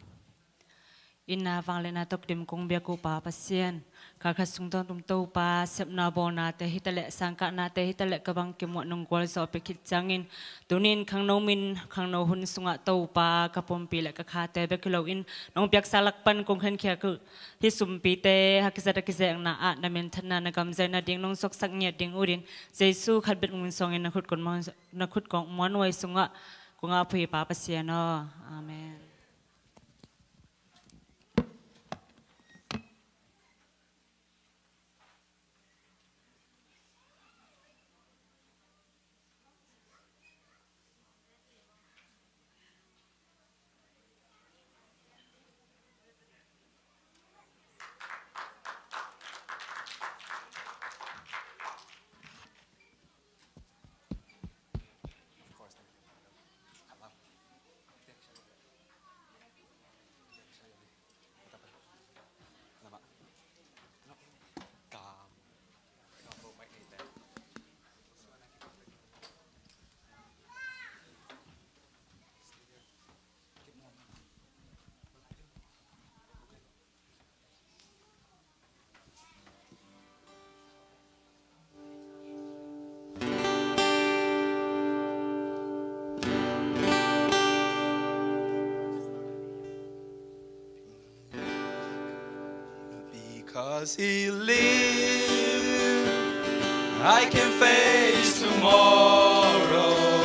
Ina vang lena tok dim kong bia ko pa pasien. Kakak sungtong tum tau pa sep na bona te hitale sangka na te hitale kabang kimo nung kwal so pekit jangin. Tunin kang no min kang no hun sunga tau pa kapom pile kakate bekilo in nong piak salakpan kong khen kia ku hi sumpi te hakisada kiseng na at na min thana na gamzai na ding nong sok sak nyet ding urin. Jesu khat bet ngun song in na khut kong mon wai sunga kunga pui pa pasien no. Amen. Because he lives, I can face tomorrow.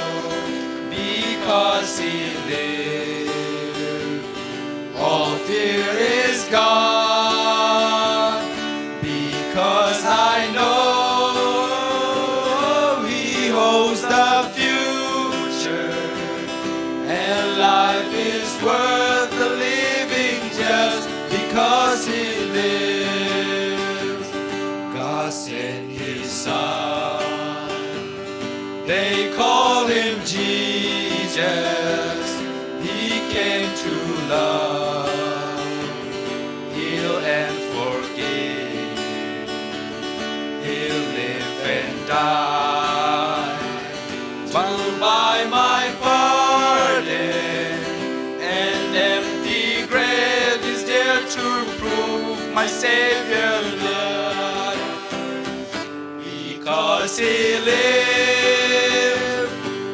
fear is gone, because I know He holds the future, and life is worth the living just because He lives. God sent His Son, they call Him Jesus. He came to love, heal and forgive. He'll live and die to buy my pardon. An empty grave is there to prove my Savior lived. Because He lived,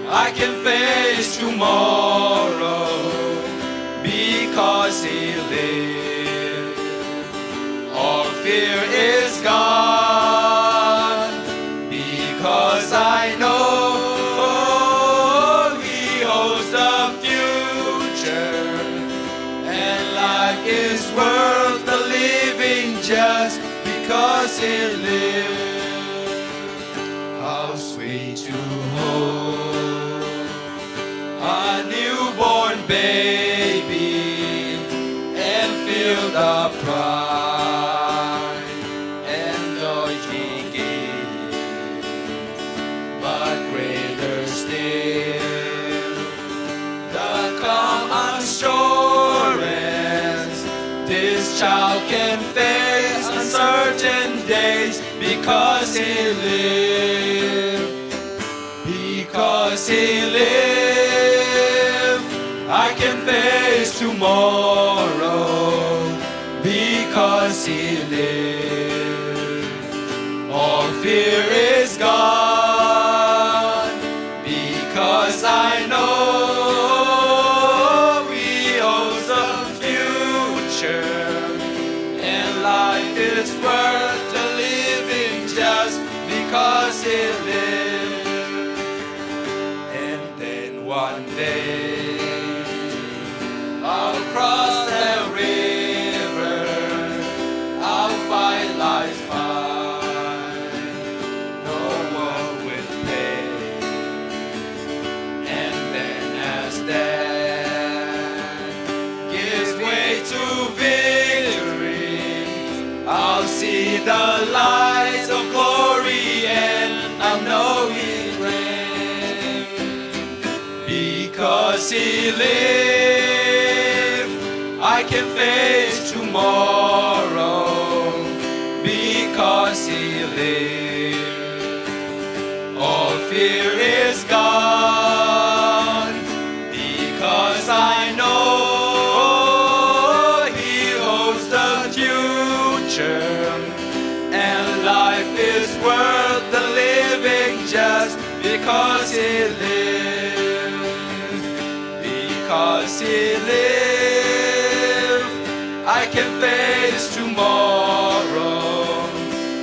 I can face tomorrow. Because He lived, all fear is gone. Because I know He holds the future, and life is worth the living just because He lived. How sweet to hold a newborn baby and feel the pride and joy He gives. But greater still, the calm assurance this child can face uncertain days because He lived. Because He lived, I can face tomorrow. Because He lived, all fear is gone. Because I know He holds the future, and life is worth the living just because He lived. One day I'll cross the river, I'll find life's fine, no one will pay. And then as death gives way to victory, I'll see the lights of glory and I'll know He reigns. Because He lived, I can face tomorrow. Because He lived, all fear is gone. Because I know He holds the future, and life is worth the living just because He lived. Because He lived, I can face tomorrow.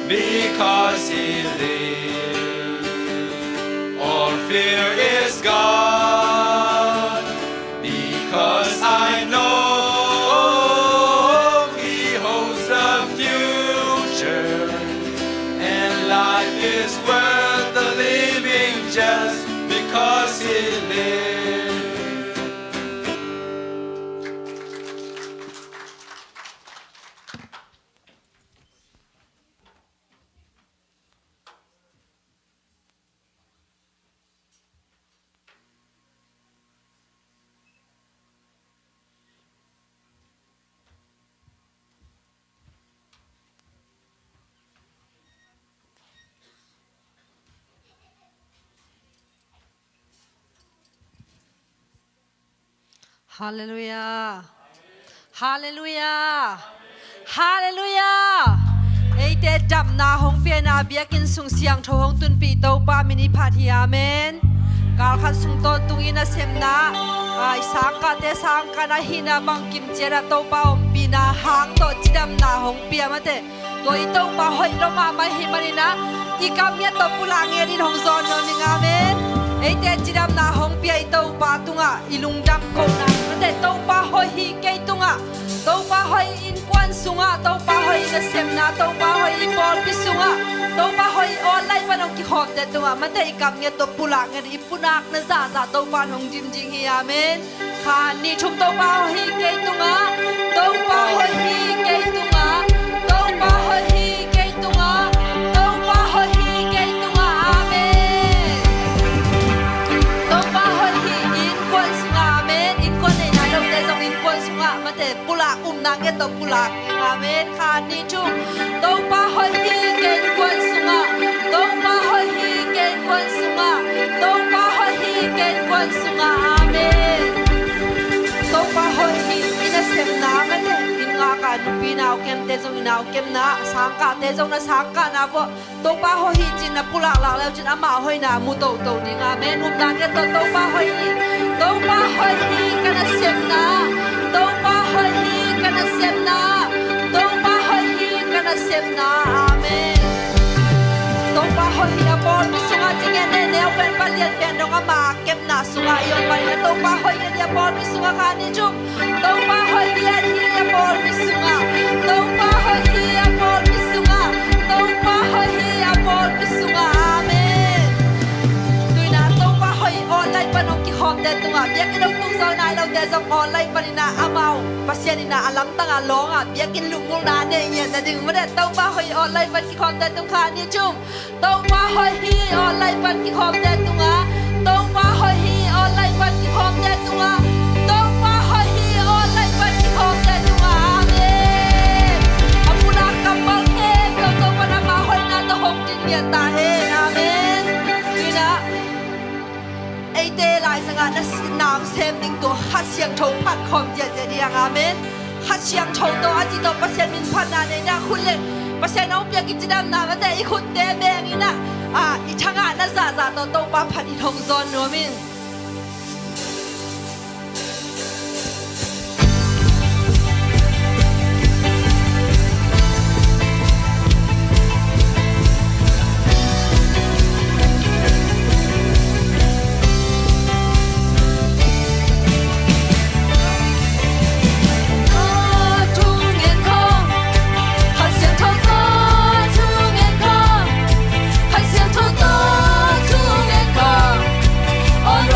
Because He lived, all fear is gone. Because I know He holds the future, and life is worth the living just because He lived. Hallelujah. Hallelujah. Hallelujah. Eite dam na hong pia na biakin sung siang tho hong tun pi to pa mini phathi amen. Kal khan sung ton tung ina semna isang ka te sang ka na hina bang kim chera to pa om pi na hang to chidam na hong pia mate to I to pa hoi lo ma mai hi marina ikam ya to pulang ye din hong zon no ning amen. ไอเตจิดำนาหงเปียเต้าปาตุงะอิลุงดำโกนามันเตเต้าปาหอยฮีเกตุงะเต้าปาหอยอินควันสุงะเต้าปาหอยนะเซมนาเต้าปาหอยอีบอลพิสุงะเต้าปาหอยออนไลน์ปานองกิขอบเตตุงะมันเตอีกำเงตปุลักเงอีปุนักนะซาเต้าปาหงจิมจิงฮีอาเมนข้านี่ชุมเต้าปาหอยฮีเกตุงะเต้าปาหอยฮีเกตุงะเต้าปาหอยฮีเกตุงะเต้าปาหอยฮีเกตุงะอาเมนเต้าปาหอยฮีอินควันสุงะอาเมนอินควันในนายเราเตจงอินควันสุงะมันเตปุลักนางเงตปุลักอาเมนข้านี่ชุมเต้าปาหอยฮีเกนควันสุงะเต้าปาหอยฮีเกนควันสุงะเต้าปาหอยฮีเกนควันสุงะอาเมนเต้าปาหอยฮีอินเซมนามันเตอินงาการปีนาวเกมเตจงอินาวเกมนาสังกาเตจงนะสังกานาบ่เต้าปาหอยฮีจินนะปุลักหลักแล้วจินอามาหอยนามุโตโตดิงอาเมนนุมนางเงตเต้าปาหอยฮีเต้าปาหอยฮีกันเซมนาเต้าปาหอยฮีกันเซมนาเต้าปาหอยฮีกันเซมนาอาเมนเต้าปาหอยฮีบอลมิสุงาจิงเงเนเนวเป็นปัลเลียนเป็นดงอามาเก็บนาสุงายอนไปเต้าปาหอยฮีบอลมิสุงาคานิจุมเต้าปาหอยฮีบอลมิสุงาเต้าปาหอยฮีบอลมิสุงาเต้าปาหอยฮีบอลมิสุงาอาเมนตุยนาเต้าปาหอยออนไลน์ปนองกิหอมเดตุงาเบียกินลงตุงเซานายเราเดซออนไลน์ปนินาอาเมาปัสยานินาอลัมตังอาลองอ่ะเบียกินลุงงนาเนเงียแต่ดึงมาเดเต้าปาหอยออนไลน์ปนกิหอมเดตุงคานี่จุ่มเต้าปาหอยฮีออนไลน์ปนกิหอมเดตุงาเต้าปาหอยฮีออนไลน์ปนกิหอมเดตุงาเต้าปาหอยฮีออนไลน์ปนกิหอมเดตุงาอาเมนอามุลักกับบอลเฮเต้าเต้าปนามาหอยนาตะหงจินเมียตาเฮอาเมนนี่นะไอเตลายสังกัดนามเซมดิ้งตัวฮัดเสียงโชว์พัดคอมเจเจดียงอาเมนฮัดเสียงโชว์ตัวอาจิตตัวเปอร์เซ็นต์มินพันนาในนาคุณเลยเปอร์เซ็นต์น้องเปียกิจดำนาแต่อีคุณเตเบงอีนะอีช่างงานน่าซาซาตัวโตปาพันอีทงซอนนัวมินOh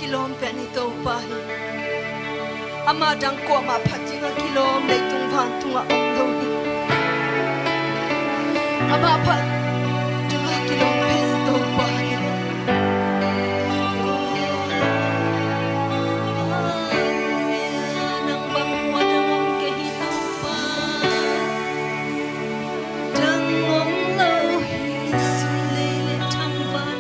kilom pe ni to pa hi ama dang ko ma phatinga kilom le tung van tunga om lo hi ama phat tunga kilom pe to pa hi nang bang wa dang ke hi to pa dang om lo hi su le le thang van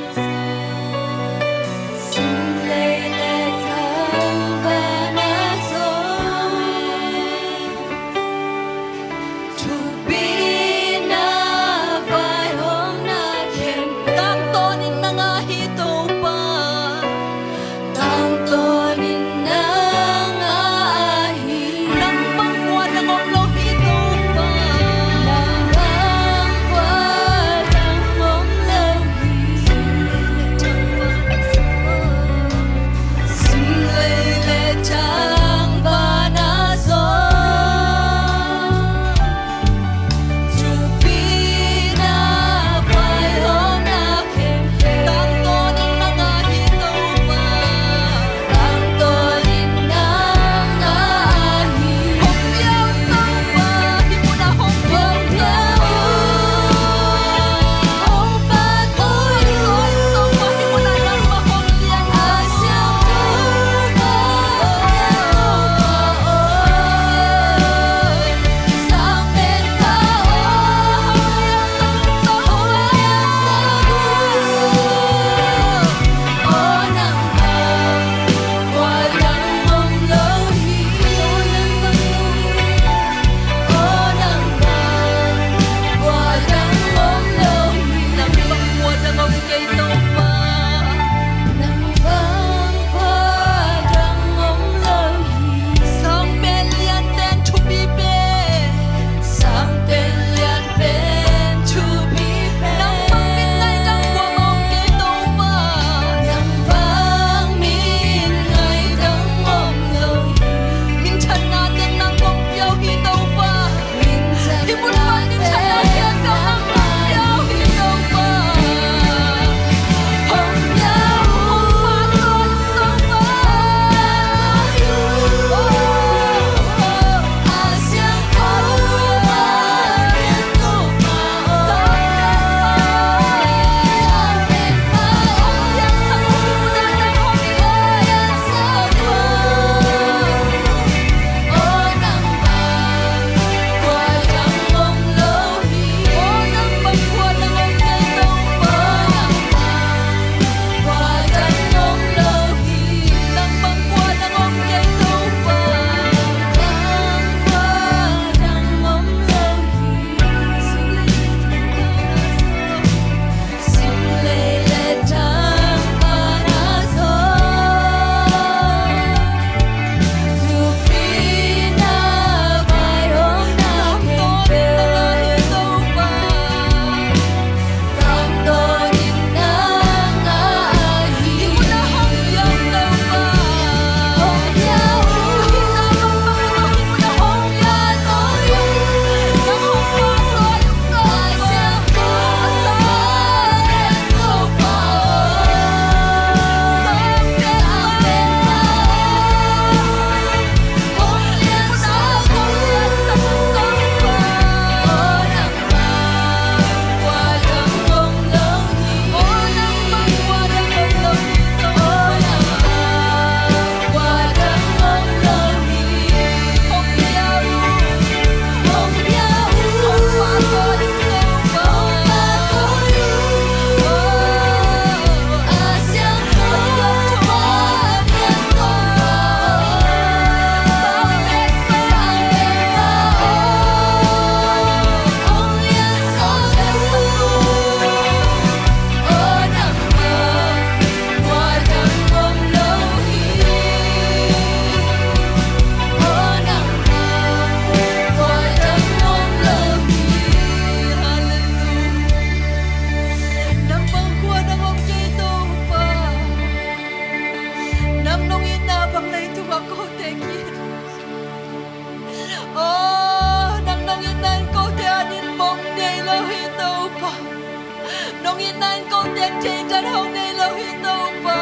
nong in nan ko tem change at home nei lo hin no pa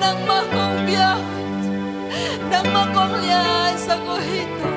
nang makumbiyang nang makonglian sa kuhito.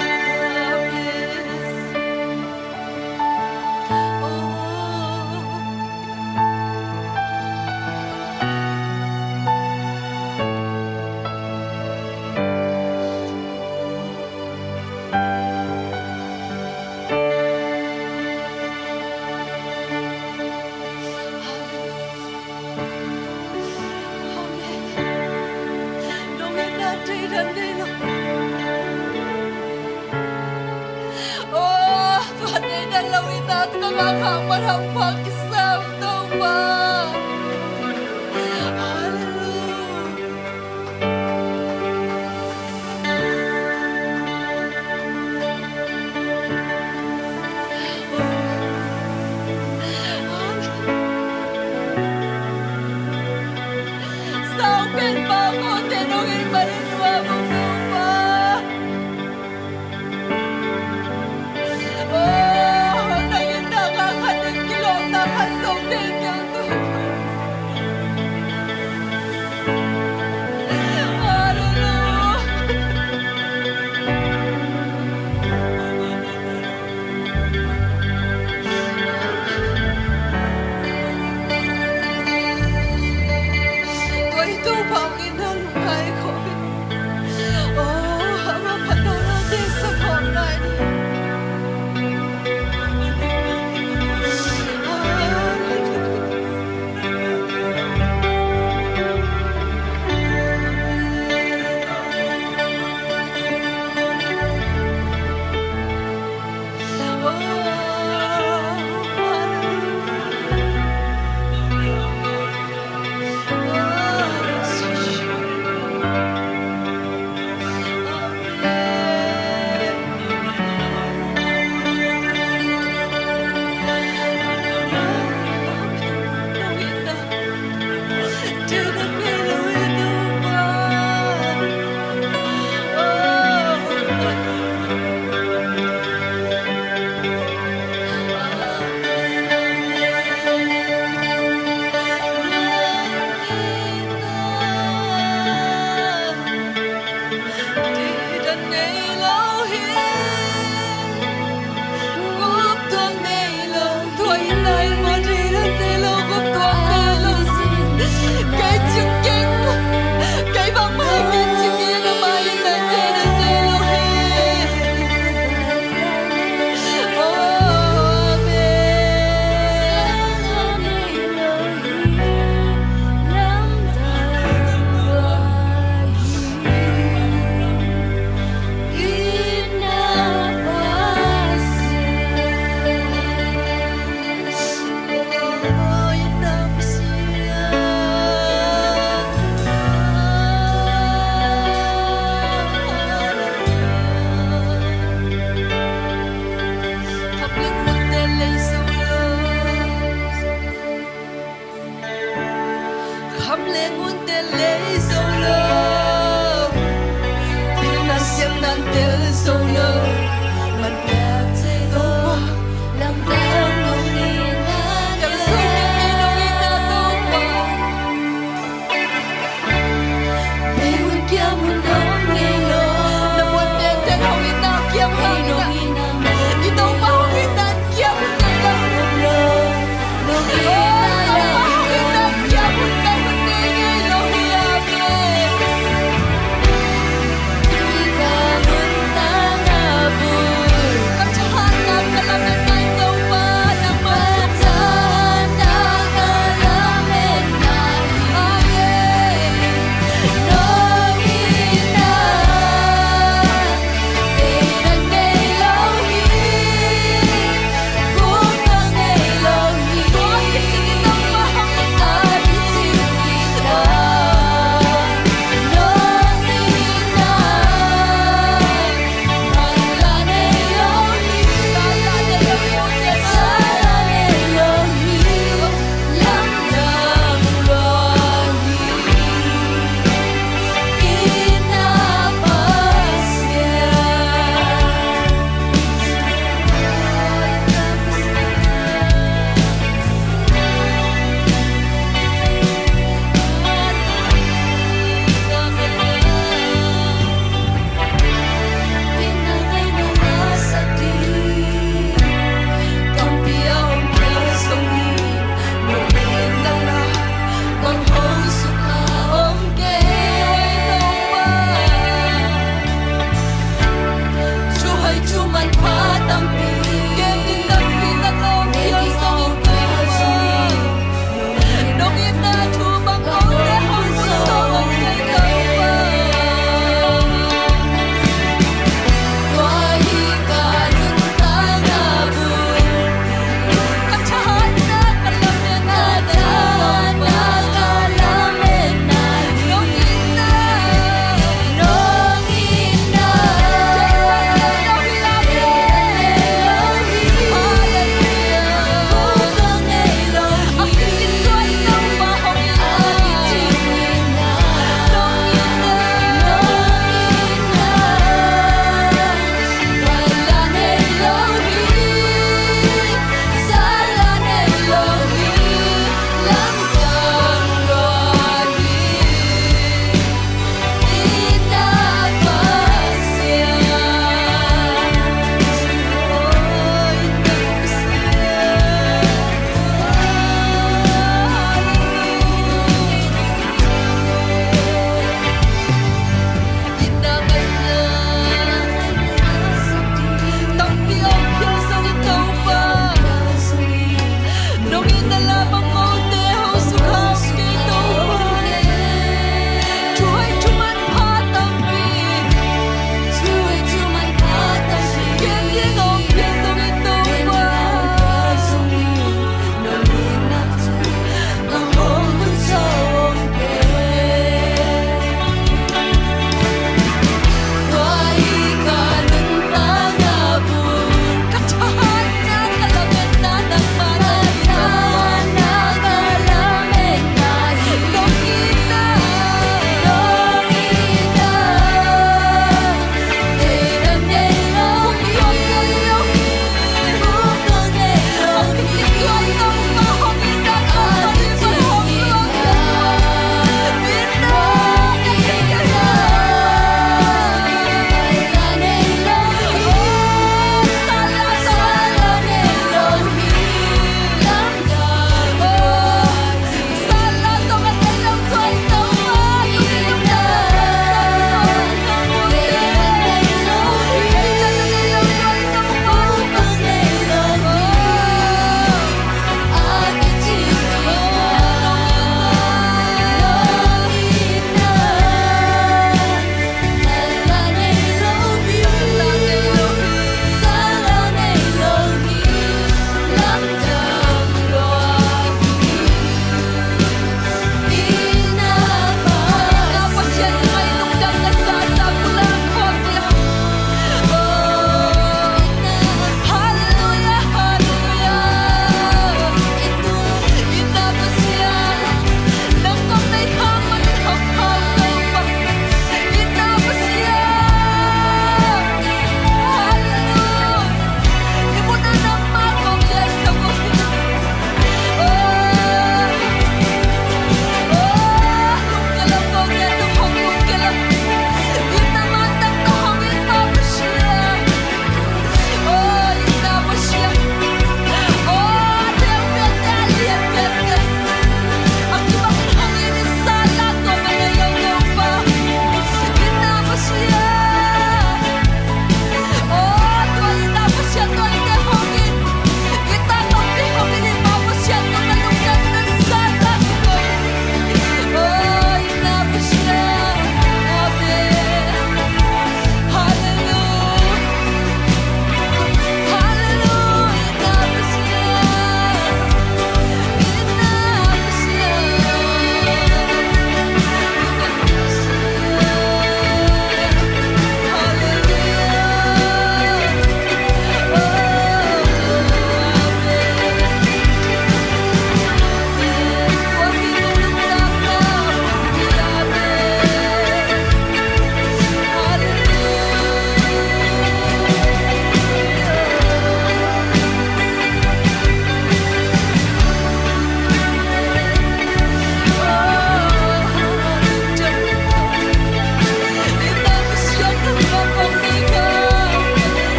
Oh, patay na lawin at nakakamarambang isang tuba. Hallelujah. Saupin pa ako, tinungin pa rin mo tuba. Oh, naging nakakanig kilom na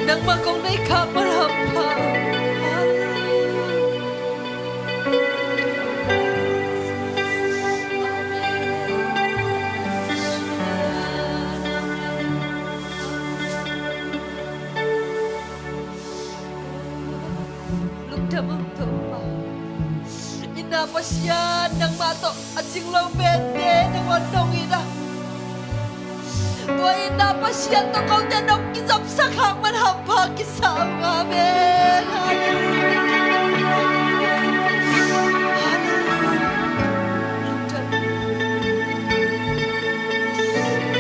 nang makong na ikamarhampa. Lugdamang tumba. Inapasyan ng mato at singlaw bende ng wandong ina. Tua inapasyan to kau tenok kisap sakang manhampa kisang. Amen.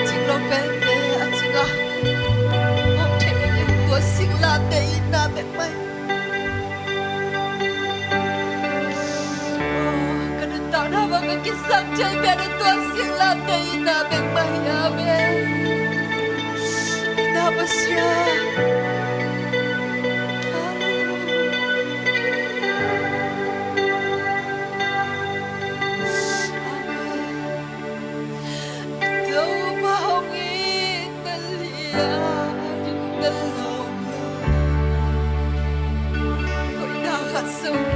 Singlaw bende at singlaw. Om tenok tua singlaw te ina bekmay. Kisang jay pero tuang sila tayo namin mayami. Inabas siya. Ito mahongin nalia yung dalong. Ko'y nakasong.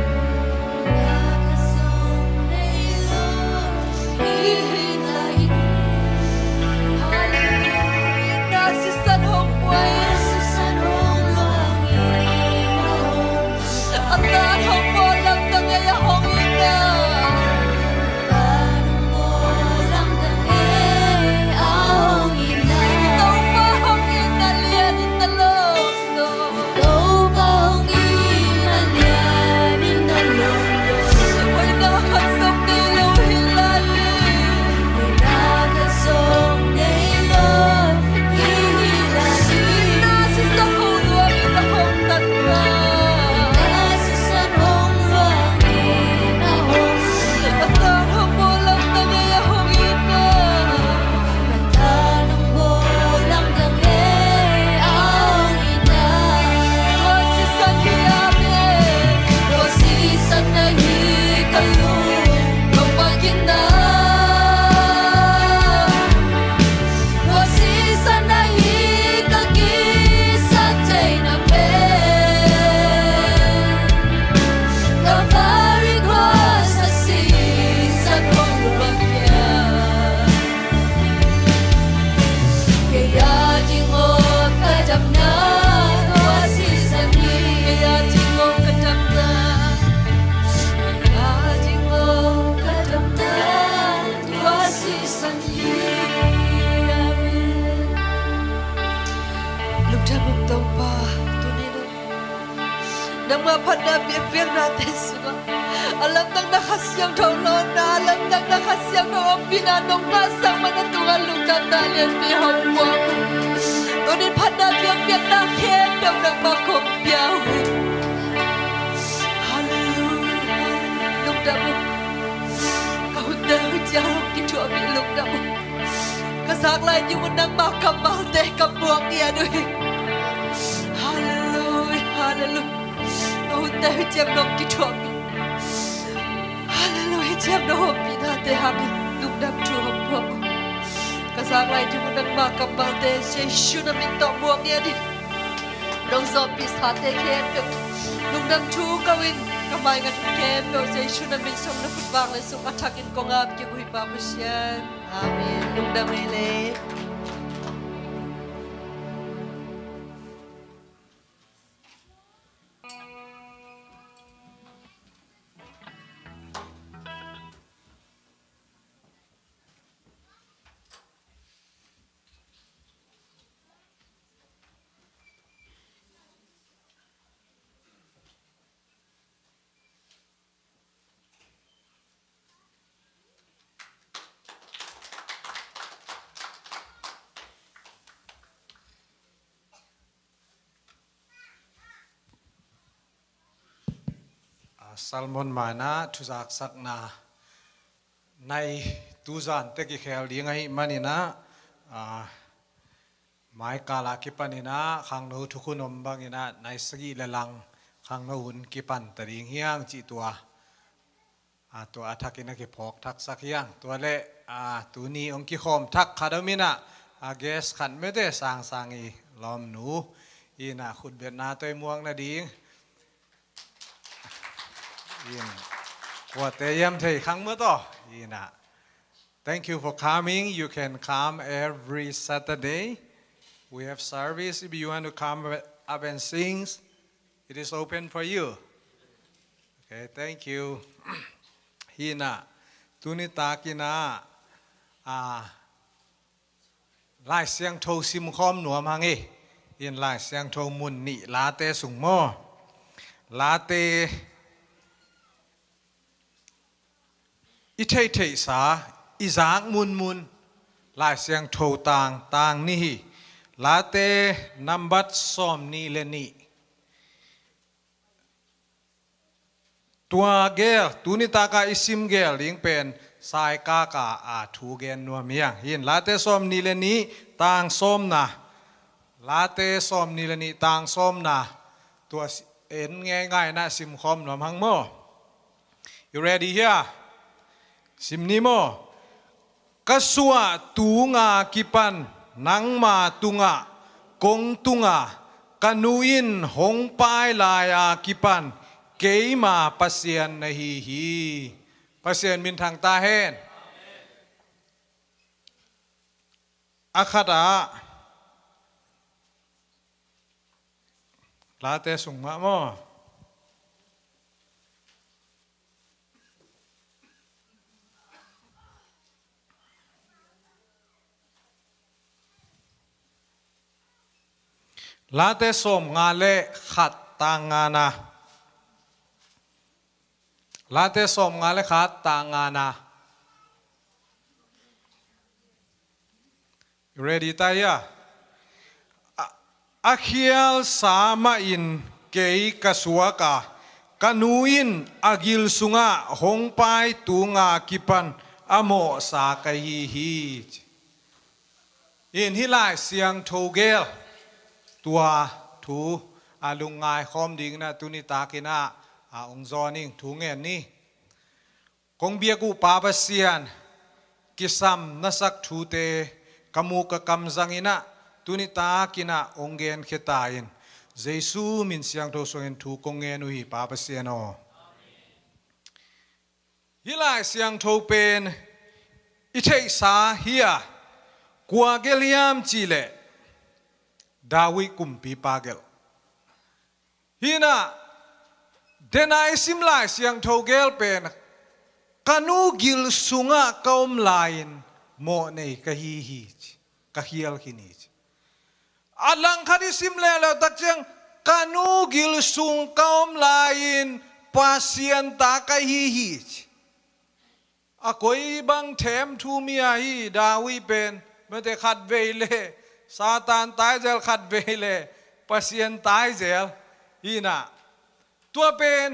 Nang mapanap yang natin sila. Alam nang nakasyang tolong na, alam nang nakasyang noong pinanong masang manatungan lutang talian ni Hawang. Tunin panap yang nakin daw nang makopyawin. Hallelujah. Lugda mo. Kahunda hujang gitu amin lugda mo. Kasaklay yung nang makamal deh kabuang niya doy. Hallelujah. Hallelujah. Kahunda hujang nang gitu amin. Hallelujah. Hujang nang pinate amin. Lugda mo tuwang mo. Kasaklay yung nang makamal deh. Yesu na minta buang niya din. Nung zombies hati kaya lugda mo tuwang gawin. Kamay nga kempe o Yesu na minsan na futbang na sung atakin ko nga abdi ko hipapos yan. Amen. Lugda mele. Salmon mana tuzak sak na nai tuzan teki khel di ngai manina mai kala kipanina khang no thukunom bangina nai sagi lalang khang no hun kipan taring hiang chi tua to athakina ki phok thak sak hiang to le tuni ong ki khom thak khadamina ges khan mede sang sangi lom nu อีน่ะขุดเบียดนาตัวม่วงนะดีอีน่ะกว่าแต่ยามเทครั้งเมื่อต่ออีน่ะ Thank you for coming. You can come every Saturday. We have service. If you want to come up and sing, it is open for you. Okay, thank you. ฮีน่ะตุนิตากินาไล่เสียงโทซิมคอมหนัวมังเอยินไล่เสียงโทมุนนี่ลาเตสุงโมลาเตอิเทเทสาอิจางมุนไล่เสียงโทต่างนี่ลาเตนัมบัตซอมนี่เลนี่ตัวเกลตุนิตากาอิซิมเกลลิงเป็นสายกากาทูเกนนัวเมียงยินลาเตซอมนี่เลนี่ต่างส้มนะลาเตซอมนี่เลนี่ต่างส้มนะตัวเอ็นง่ายๆนะซิมคอมหนอมหังโม You ready here ซิมนี้โมกษัวตูงากิปันนังมาตุงากงตุงากานูอินหงปายลายากิปันเกยมาปัสเซียนนะฮีปัสเซียนมินทางตาเฮนอาคาดาลาเตสุงมาโมลาเตสมงาเลขัดตางานาลาเตสมงาเลขัดตางานา ready ตายะอาเคียลสามาอินเกยกสวกากานูอินอากิลสุงะหงไปตุงากิปันอโมสากะฮีอินฮิลายเสียงโทเกลตัวถูลุงงายคอมดิ่งนะตุนิตากินาองจอนิ่งถูเงินนี่คงเบียกูปาปเซียนกิซัมนัสักถูเตกมูกกำจังอินะตุนิตากินาองเงินเขตายินเจสูมินเสียงโทสงถูกงเงินอุยปาปเซียนอฮิลายเสียงโทเป็นอิเทสาเฮียกัวเกลียมจิเลดาวิกุมปีปาเกลฮีน่าเดนายซิมไลเสียงโทเกลเป็นกานูกิลสุงะกอมไลน์โมเนกะฮีกะฮีลคินิอัลลังคดีซิมเลแล้วตักเจงกานูกิลสุงกอมไลน์ปาเซียนตากะฮีอะกอยบังเทมทูมีอาฮีดาวิเป็นเมื่อแต่ขัดเวเลซาตานตายเจลขัดเวเลปัสเซียนตายเจลฮีน่ะตัวเป็น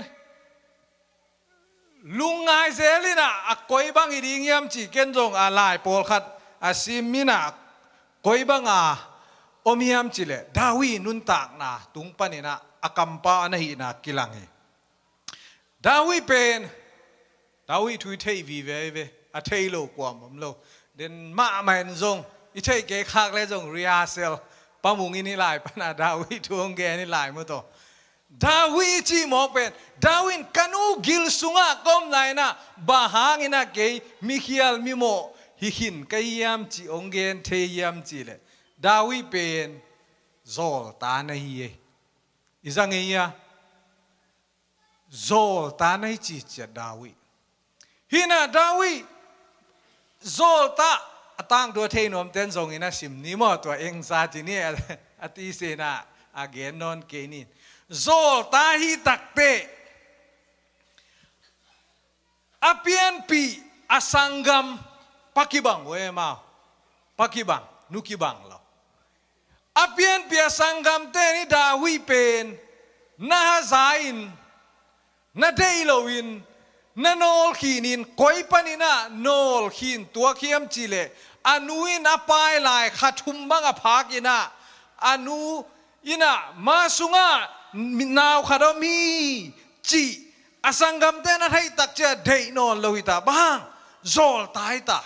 ลุงไงเจลิน่ะกอยบังอีดิงยามจีเกนจงอะไรปอลขัดอาซิมิน่ะกอยบังอมยามจีเลดาวีนุนตากน่ะตุงปนิน่ะอากัมปานะฮีน่ะกิลังฮีดาวีเป็นดาวีทุยเทวีเวอาเทโลกว่ามัมโลเดนมาแมนจงอิเทเกคักเลยจงเรียเซลปามุงอินี่หลายปนาดาวิทวงเกนี่หลายมั้งตัวดาวิจีมอกเป็นดาวินกานูกิลสุงะก้มไหนนะบาหางอินะเกยมิคิอัลมิโมฮิหินกยามจีองเกนเทยามจีเลยดาวิเป็นโซลตาเนฮีอิจังเฮียโซลตาเนฮีจีเจดาวิฮินะดาวิโซลตาตั้งตัวเทนอมเต้นทรงอินะสิมนิมอตัวเองซาจินี่อติเสนาอาเกนนอนเกนินโซลตาฮิตักเตอเปียนปีอสังกัมปักิบังเวมาปักิบังนุกิบังเราอเปียนปีอสังกัมเตนี่ดาวิเป็นนาซาอินนาเดโลวินนาโนลขีนินคอยปนินะโนลขีนตัวเขียมจิเลอนุอินอปายลายขัดทุมบังอภากินะอนุอินะมาสุงะนาวขดมีจีอสังกัมเตนะให้ตักเจเดยนอนโลหิตาบังโซลตายตา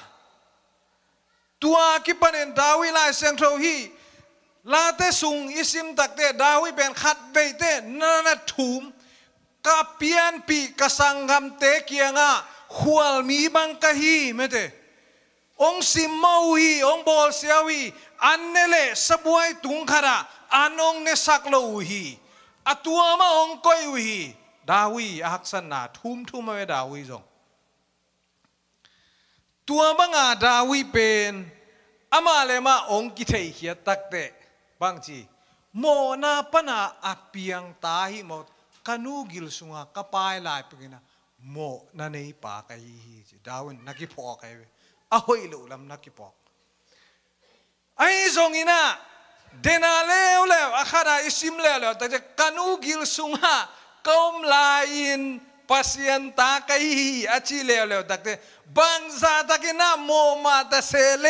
ตัวกิปันเอ็นดาวิลายเซงโทฮี ลาเตสุงอิสิมตักเตดาวิเป็นขัดเบเตนานาทุมกาเปียนปีกสังกำเตเกียงะขวลมีบังกะฮีไม่เตองสิมมาวีองบอลเสียวีอันเนเลสบวยตุงขระอันองเนสักโลวีอตัวมาองกอยวีดาวีอักษณะทุมมาเวดาวีจงตัวบังอาดาวีเป็นอามาเลมาองกิเทเขียตักเตบางทีโมนาปนาอเปียงตาหิโมกานูกิลสุงากปายลายปกินะโมนันเอปากายฮีดาวินนักกิพอกายเวอหอยลุลำนักกิพอกไอ้ทรงอินะเดนาเลวแล้วอาคาราอิสิมแล้วแต่จะกานูกิลสุงาเกมลายินปัสยันตากายฮีอาชีแล้วแต่บางซาตะกินะโมมาตะเซเล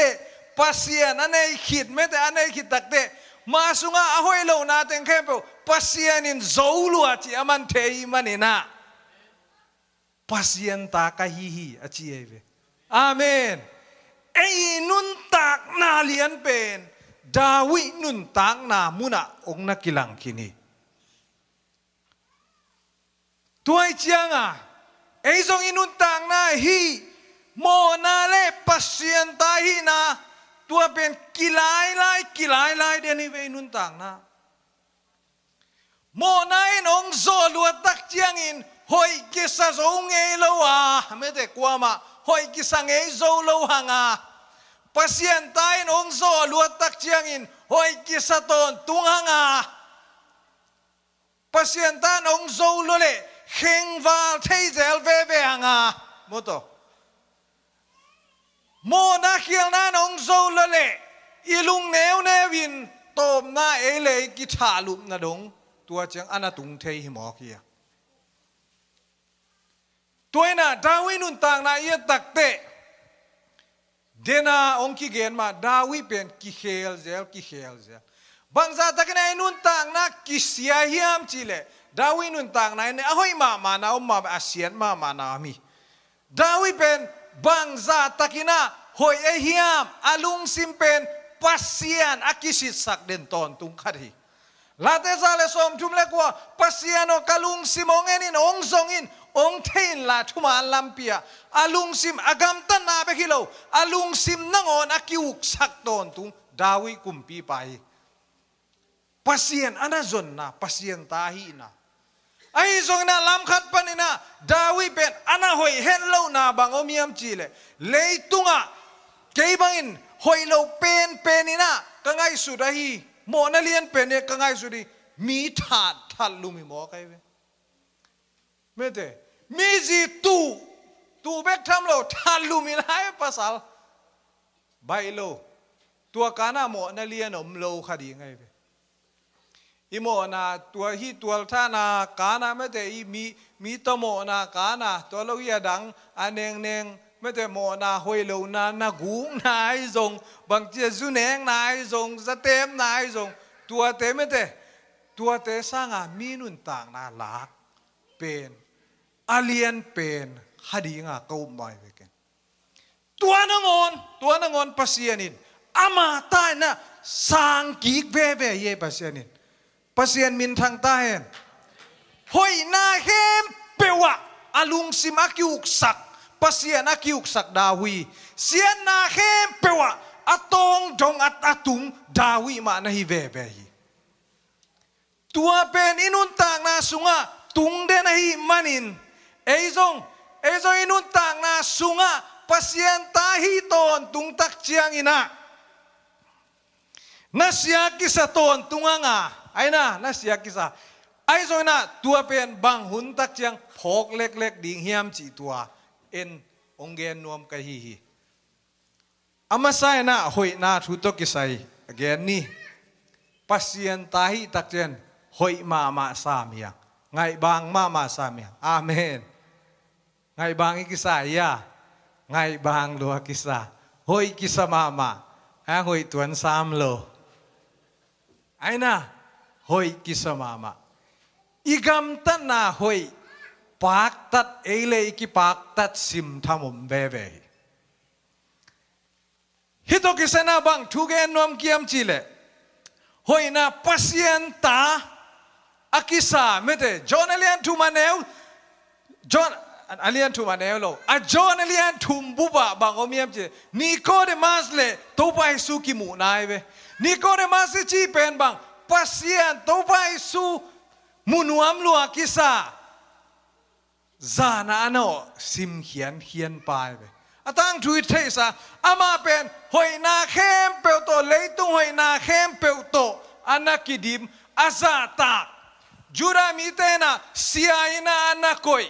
ปัสยันอันไหนคิดไม่แต่อันไหนคิดตักเตมาสุงาอหอยลุนาเต็งเข้มเปปัสยันินโจลัวที่อามันเทยมันนี่นะปัสยันตากายฮีอาชีเอเวอาเมนไอ้นุนตักนาเลียนเป็นดาวินุนตักนามุนะองนักกิลังคินีตัวไอ้เจียงอ่ะไอ้ทรงอินุนตักนาฮีโมนาเลปัสยันตาฮีนาตัวเป็นกิลายลายเดนิเวนุนตักนาโมนาอินองโซลัวตักเจียงอินหอยกิสะโซงเอโลวาไม่ได้กลัวมาหอยกิสังเอโซโลหังาปัสยันตายนองโซลัวตักเจียงอินหอยกิสะตนตุงหังาปัสยันตานองโซโลเลเข่งวาลเทเจลเวหังาโมโตโมนาเขียนนองโซโลเลอีลุงเนวเนวินตบนาเอเลกิชาลุมนาดงตัวเจียงอนาตุงเทหิมอเกียตัวน่ะดาวินุนต่างนาเอียตักเตเดนาองค์กิเกนมาดาวิเป็นกิเฮลเซลบางซาตักนานุนต่างนากิเสียเฮียมจิเลดาวินุนต่างนาเนี่ยahoyมานามาอาเซียนมานามีดาวิเป็นบางซาตักนาหอยเฮียมอาลุงซิมเป็นปัสเซียนอากิสิสักเดนตอนตุงขัดฮีลาเตซาเลสอมทุมเลกัวปัสเซียนoกาลุงซิมองเงินองซงอินองเทนลาทุมาลัมเปียอาลุงซิมอากามตันนาเบกิโลอาลุงซิมนังอนอากิวกสักตอนตุงดาวิกุมปีไปปัสเซียนอันนั้นจนนะปัสเซียนตาฮีนะไอ้จงนะลำขัดปนินะดาวิเป็นอันนั้นหอยเฮลโลนาบางอมียมจีเลเลยตุงะเกี่ยบังอินหอยโลเป็นนี่นะกังไงสุดาฮีโมนาเลียนเป็นเนี่ยกังไงสุดีมีทัดลุมิโมกันเว้ไม่เด้มีจีตูเบกทำเราทันลูมิลายภาษาใบโลตัวกานาโมนาเลียนอมโลคดีไงเว้อีโมนาตัวฮีตัวท่านากานาไม่เด้มีตโมนากานาตัวเราเยดังอันเนงไม่เด้โมนาหอยโลนากุงนายจงบางเจ้าจุนเองนายจงสเต็มนายจงตัวเตไม่เด้ตัวเตสร้างมีนุนต่างนาหลักเป็นอาเลียนเป็นคดีงาเก่าใหม่ไปกันตัวนงอนปัสยานินอามาตายนะสังกีกเบเย่ปัสยานินปัสยานมินทางใต้หอยนาเฮมเปวะอาลุงซิมากิวกสักปัสยานากิวกสักดาวีเสียนาเฮมเปวะอัตองจงอัตุงดาวีมานะฮิเบฮีตัวเป็นอินุนต่างนาสุงะตุงเดนะฮิมันินเอซงอินุนต่างนาสุงะปัสยันตาฮิตอนตุงตักเจียงอินะนัสยากิสะตอนตุงงาไอ้นะนัสยากิสะไอ้ซงนะตัวเป็นบางหุนตักเจียงพกเล็กดิ่งเฮียมจีตัวเอ็นองเกนนวมกะฮีอามาไซนะหอยนาทุตกิไซเกนนี่ปัสยันตาฮิตักเจียงหอยมาสามียไงบางมาสามีอาเมนไงบางอีกิสายาไงบางลัวกิสาหอยกิสมาหอยตวนสามโลไอ้นะหอยกิสมาอีกำตันนาหอยปากตัดเอเลกิปากตัดซิมทำเบฮิโตกิสนาบังทุกเอ็นนวมเกียมจีเล หอยนาปัสยันตาอากิสาไม่ได้จอนเลียนทูมาเนลจอนเลียนทูมาเนลโลจอนเลียนทูมบุบะบางอมีมเจนิโคเดมัสเลตัวไปสุกิมุนายเวนิโคเดมัสจีเป็นบางปัสยันตัวไปสุมุนวมลัวกิสาจานาโนซิมเขียนไปเวตั้งทุยเทสาอามาเป็นหอยนาเข้มเปลโตเลยตุงหอยนาเข้มเปลโตอันนักกิดิมอาซาตากจูรามิเตนะเสียอินาอันนักคอย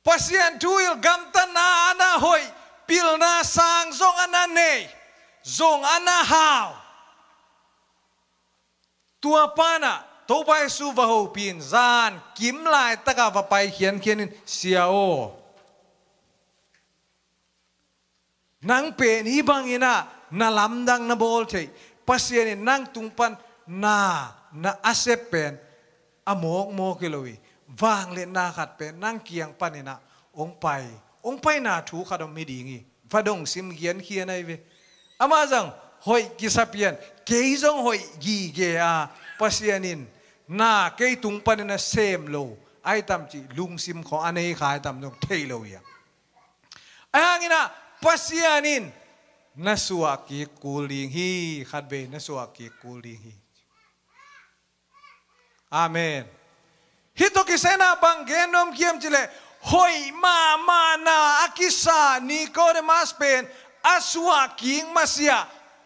ปัสยันทุยกัมตันนาอันนักหอยพิลนาสังซงอันนันเนยซงอันนักฮาวตัวปานะตัวไปสู่วะโฮปินซานกิมลายตะกะวะไปเขียนเสียโอนังเป็นฮิบังอินะนาลำดังนาโบลเทปัสยันนังตุงปันนาอาเซเป็นอโมกกิโลวีวางเลนนาขัดเป็นนั่งเกียงปันนะองไปนาถูขัดไม่ดีงี้ฟาดงซิมเขียนไอเวอามาจังหอยกิสเปียนเกยจงหอยกีเกียปัสยันินนาเกยตุงปันนะเซมโลไอตามจีลุงซิมของอันนี้ขายตามตรงเทโลวีไอ้งี้นะปัสยันินนัสวากีกูลิงฮีขัดเวนัสวากีกูลิงฮีอาเมนฮิตกิเซนาบังเกนอมเกียมจิเลหอยมานาอากิสานิโคเดมัสเป็นอาสวากิงมาเสีย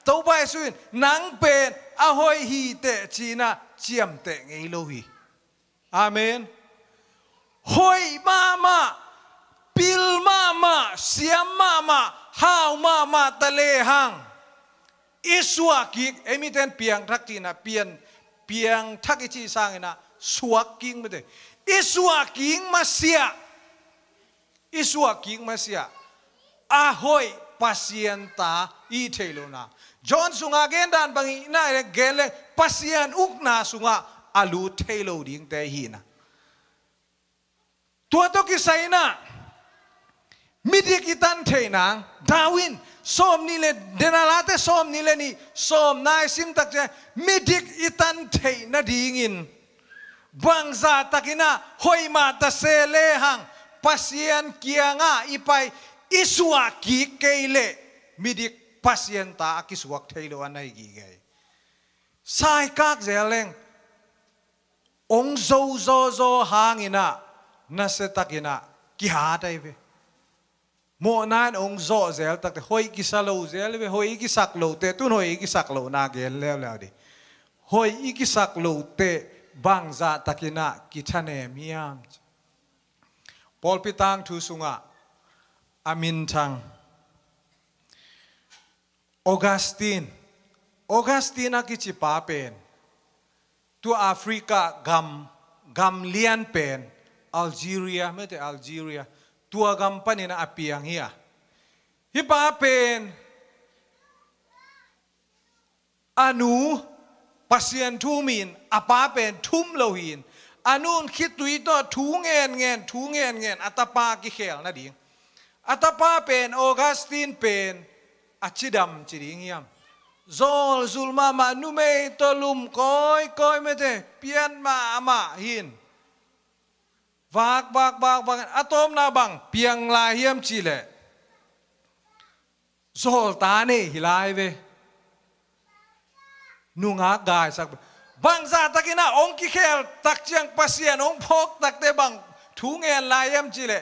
ตัวไปสุนนังเป็นอาหอยฮีเตจีนาเจียมเตงเอโลฮีอาเมนหอยมาปิลมาเสียมมาฮาวมาตะเลหังอิสวากิงเอมิเตนเปียงทักจีนาเปียงทักอิจิสังนะสวากิงไม่ได้อิสวากิงมาเสียอาหอยปัสยันตาอีเทโลนาจอนสุงาเกนดานบางอีน่าเกลเลปัสยันอุกนาสุงาอาลูเทโลดิ้งเตหีนะตัวตกิไซนะมิดิกิตันเทนังดาวินส้มนี่เลยเดนาลาเตส้มนี่เลยนี่ส้มนายซิมตักเจมิดิกอิตันเทนะดีงินบังซาตักินะหอยมาตะเซเลหังปัสยันเกียงะอีไปอิสวากิเกเลมิดิกปัสยันตากิสวักเทโลอันไหนกี่ไงสายกักเจเลงองโซหางินะนัสตักินะกิหาได้เวโมนานองโซเซลตักหอยกิสโลเซลเวหอยกิสักโลเตตุนหอยกิสักโลนาเกลแล้วดิหอยกิสักโลเตบังซาตักินะกิทะเนมียมปอลปิตังทูสุงะอามินทังออกัสตินกิจิปาเป็นตัวแอฟริกากัมเลียนเป็นอัลจีเรียไม่ใช่อัลจีเรียตัวกัมปนินะอภิยังเฮียฮิปาเป็นอนุปัสยันทูมินอปาเป็นทุมโลหินอนุนคิดตุยตัวทูเงินอัตปากิเขลนะดิอัตปาเป็นออกัสตินเป็นอชิดัมจิริงยามซุลมานุเมตลุมก้อยไม่ใช่เปียนมาหินวากอะตอมนาบังเปียงลายเฮียมจิเลโซลตาเนฮิลายเวนุงากายสักบังซาตะกินะองกิเคลตักเจียงปัสยันองพกตักเตบังทูเงินลายเฮียมจิเล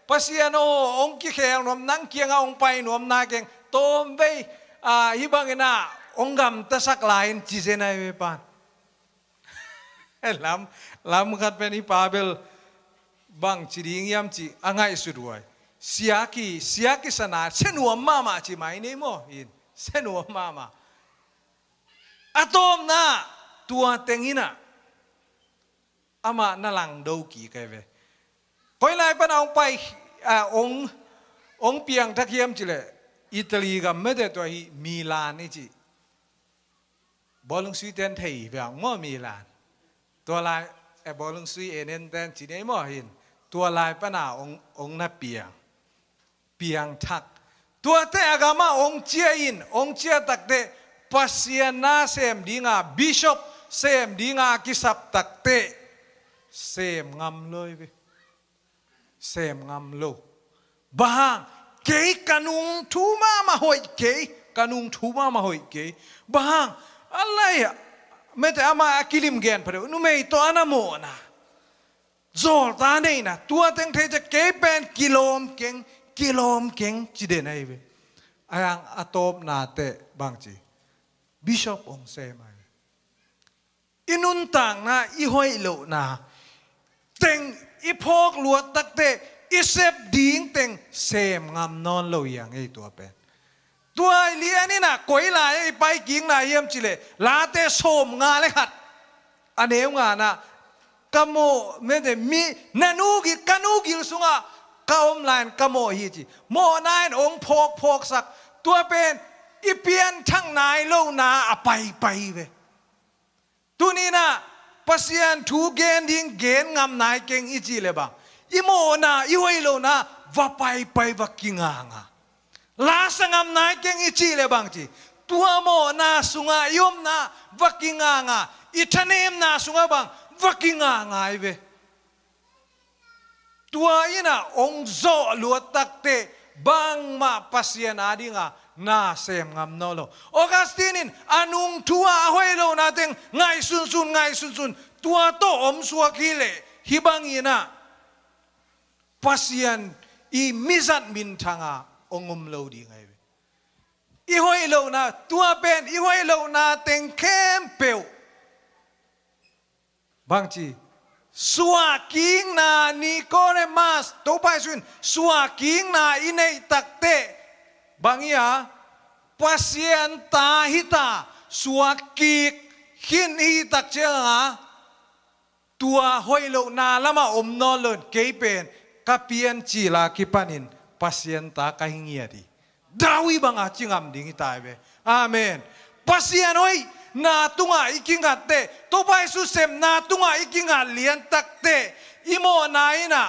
ปัสยันองกิเคลนวมนังเกียงองไปนวมนาเกงโตมไปฮิบังเนะองกำตะสักลายจิเจนายเวปานลำกัดเป็นฮิปาเบลบังจิริงยามจิอ่างไงสุดวยเสียกิสนาเส้นหัวมาจิไม่เนี่ยมั้งอินเส้นหัวมาอะตอมนะตัวเต็งอินะอามานั่งหลังดูกี่กันเว้ยคอยไล่ปนเอาไปองเปียงทักเยี่ยมจิเลยอิตาลีกับไม่ได้ตัวฮีมิลานนี่จิบอลลูนสวีเดนไทยเปียงมั่วมิลานตัวลายบอลลูนสวีเดนจิเนี่ยมั่วหินตัวลายปนาองนับเปียงทักตัวเตะกามาองเจียอินองเจียตักเต pasiana sem dinga bishop sem dinga kisap takte sem ngam loi be sem ngam lo bahang ke kanung thuma ma hoi ke kanung thuma ma hoi ke bahang alai mete ama akilim gen pare nu mei to anamo na zol ta nei na tua teng the je ke pen kilom keng chide nai be ayang atop na te bangchi bishop ong se mai inun tang na I hoi lo na teng ipok luat takte isep ding teng sem ngam non lo yang ei tua pen tua liani na koi la ei pai king na yem chile la te som nga le khat aneu nga na kamo me de mi nanugi kanugil sunga kaom lain kamo hi chi mo nain ong phok sak tua pen ipian thang nai lo na apai pai ve tuni na pasian thu gen ding gen ngam nai keng ichi le ba imo na iwei lo na va pai pai va kinga nga la sangam nai keng ichi le bang chi tua mo na sunga yom na va kinga nga ithanem na sunga bang va kinga ngai ve tua ina ong zo luat takte bang ma pasian adinga na sem ngam nolo Augustinin anung tua hoi lo nating ngai sun sun tua to om suak hile hibang ina pasian I mizat min thanga ongum lo di ngai I hoi lo na tua pen I hoi lo na teng kempeu bangchi suaking na Nicodemus to pai sun suaking na inei takte bangia pasien tahita suakik hin hi tak chenga tua hoilo na lama omnolon keipen kapien chila kipanin pasien ta kahingia di dawi banga chingam dingi taibe amen pasien hoi na tunga ikingat te to pai su sem na tunga ikingat lian takte imo na ina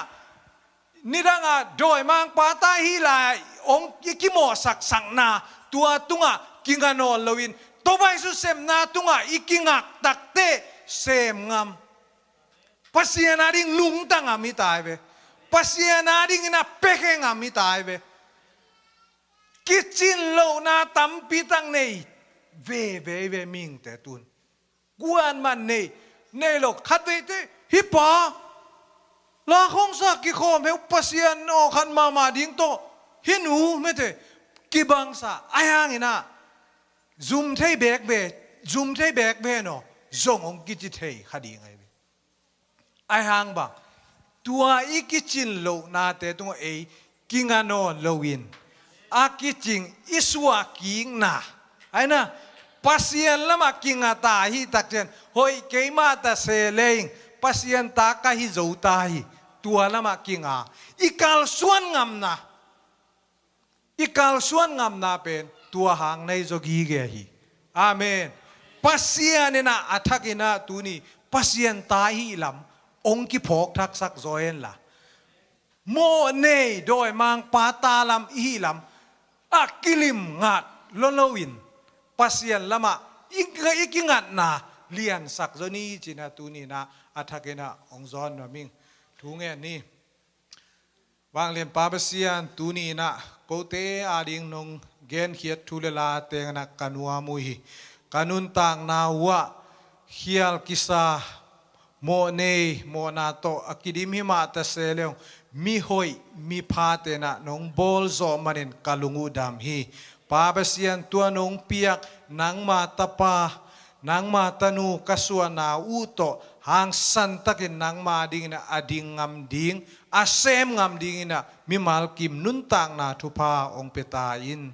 nidanga doi mang pata hilai ong ikimo sak sang na tua tunga kingano lowin to bai su sem na tunga ikingak takte sem ngam pasian ading lung tanga mi tai be pasian ading ina peke ngam mi tai be kitchen lo na tampi tang nei ve ming te tun guan man nei lo khat ve te hi pa la khong sa ki khom he pasian o khan mama ding to hinu mete kibang sa ayang ina zoom thei bek be no zong ong ki thei khadi ngai be ayang ba tua ikichin lo na te tu e kingano lowin akiching iswa king na aina pasian lama kinga ta hi takchen hoi keima ta se leing pasian ta ka hi zo ta hi tua lama kinga ikal suan ngam na pen tua hang nei jogi ge hi amen pasian na athakina tuni pasian ta hi lam ong ki phok thak sak zoen la mo nei doi mang pata lam hi lam akilim ngat lolowin pasian lama ikingat na lian sak zoni china tuni na athakena ongzon na ming thunge ni bang lian pa pasian tuni na kote ading nong gen khiat thulela teng na kanua mui kanun tang na wa hial kisa mo nei mo na to akidim hi ma ta seleng mi hoi mi phate na nong bol zo manin kalungu dam hi pabasian tua nong piak nang ma tapa nang ma tanu kasua na uto hang santakin nang ma ding na ading ngam ding asem ngam ding na mi malkim nuntang na thupa ong petain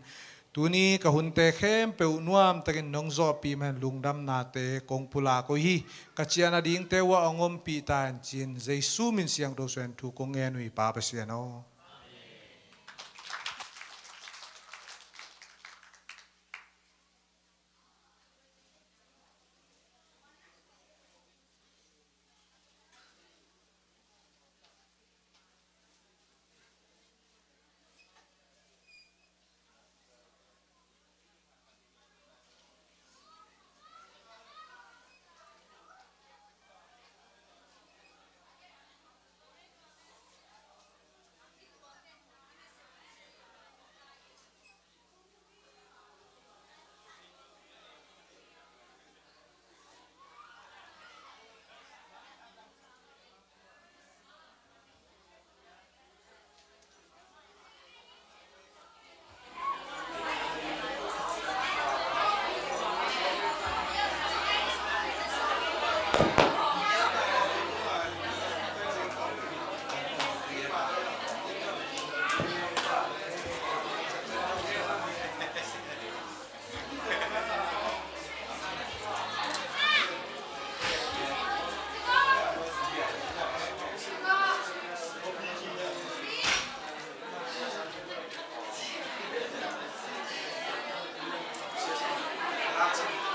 tuni kahunte khem pe nuam takin nong zo pi man lungdam na te kong pula ko hi kachiana ding te wa ongom pi tan chin jesu min siang do sen thu kong enui pabasian o รัก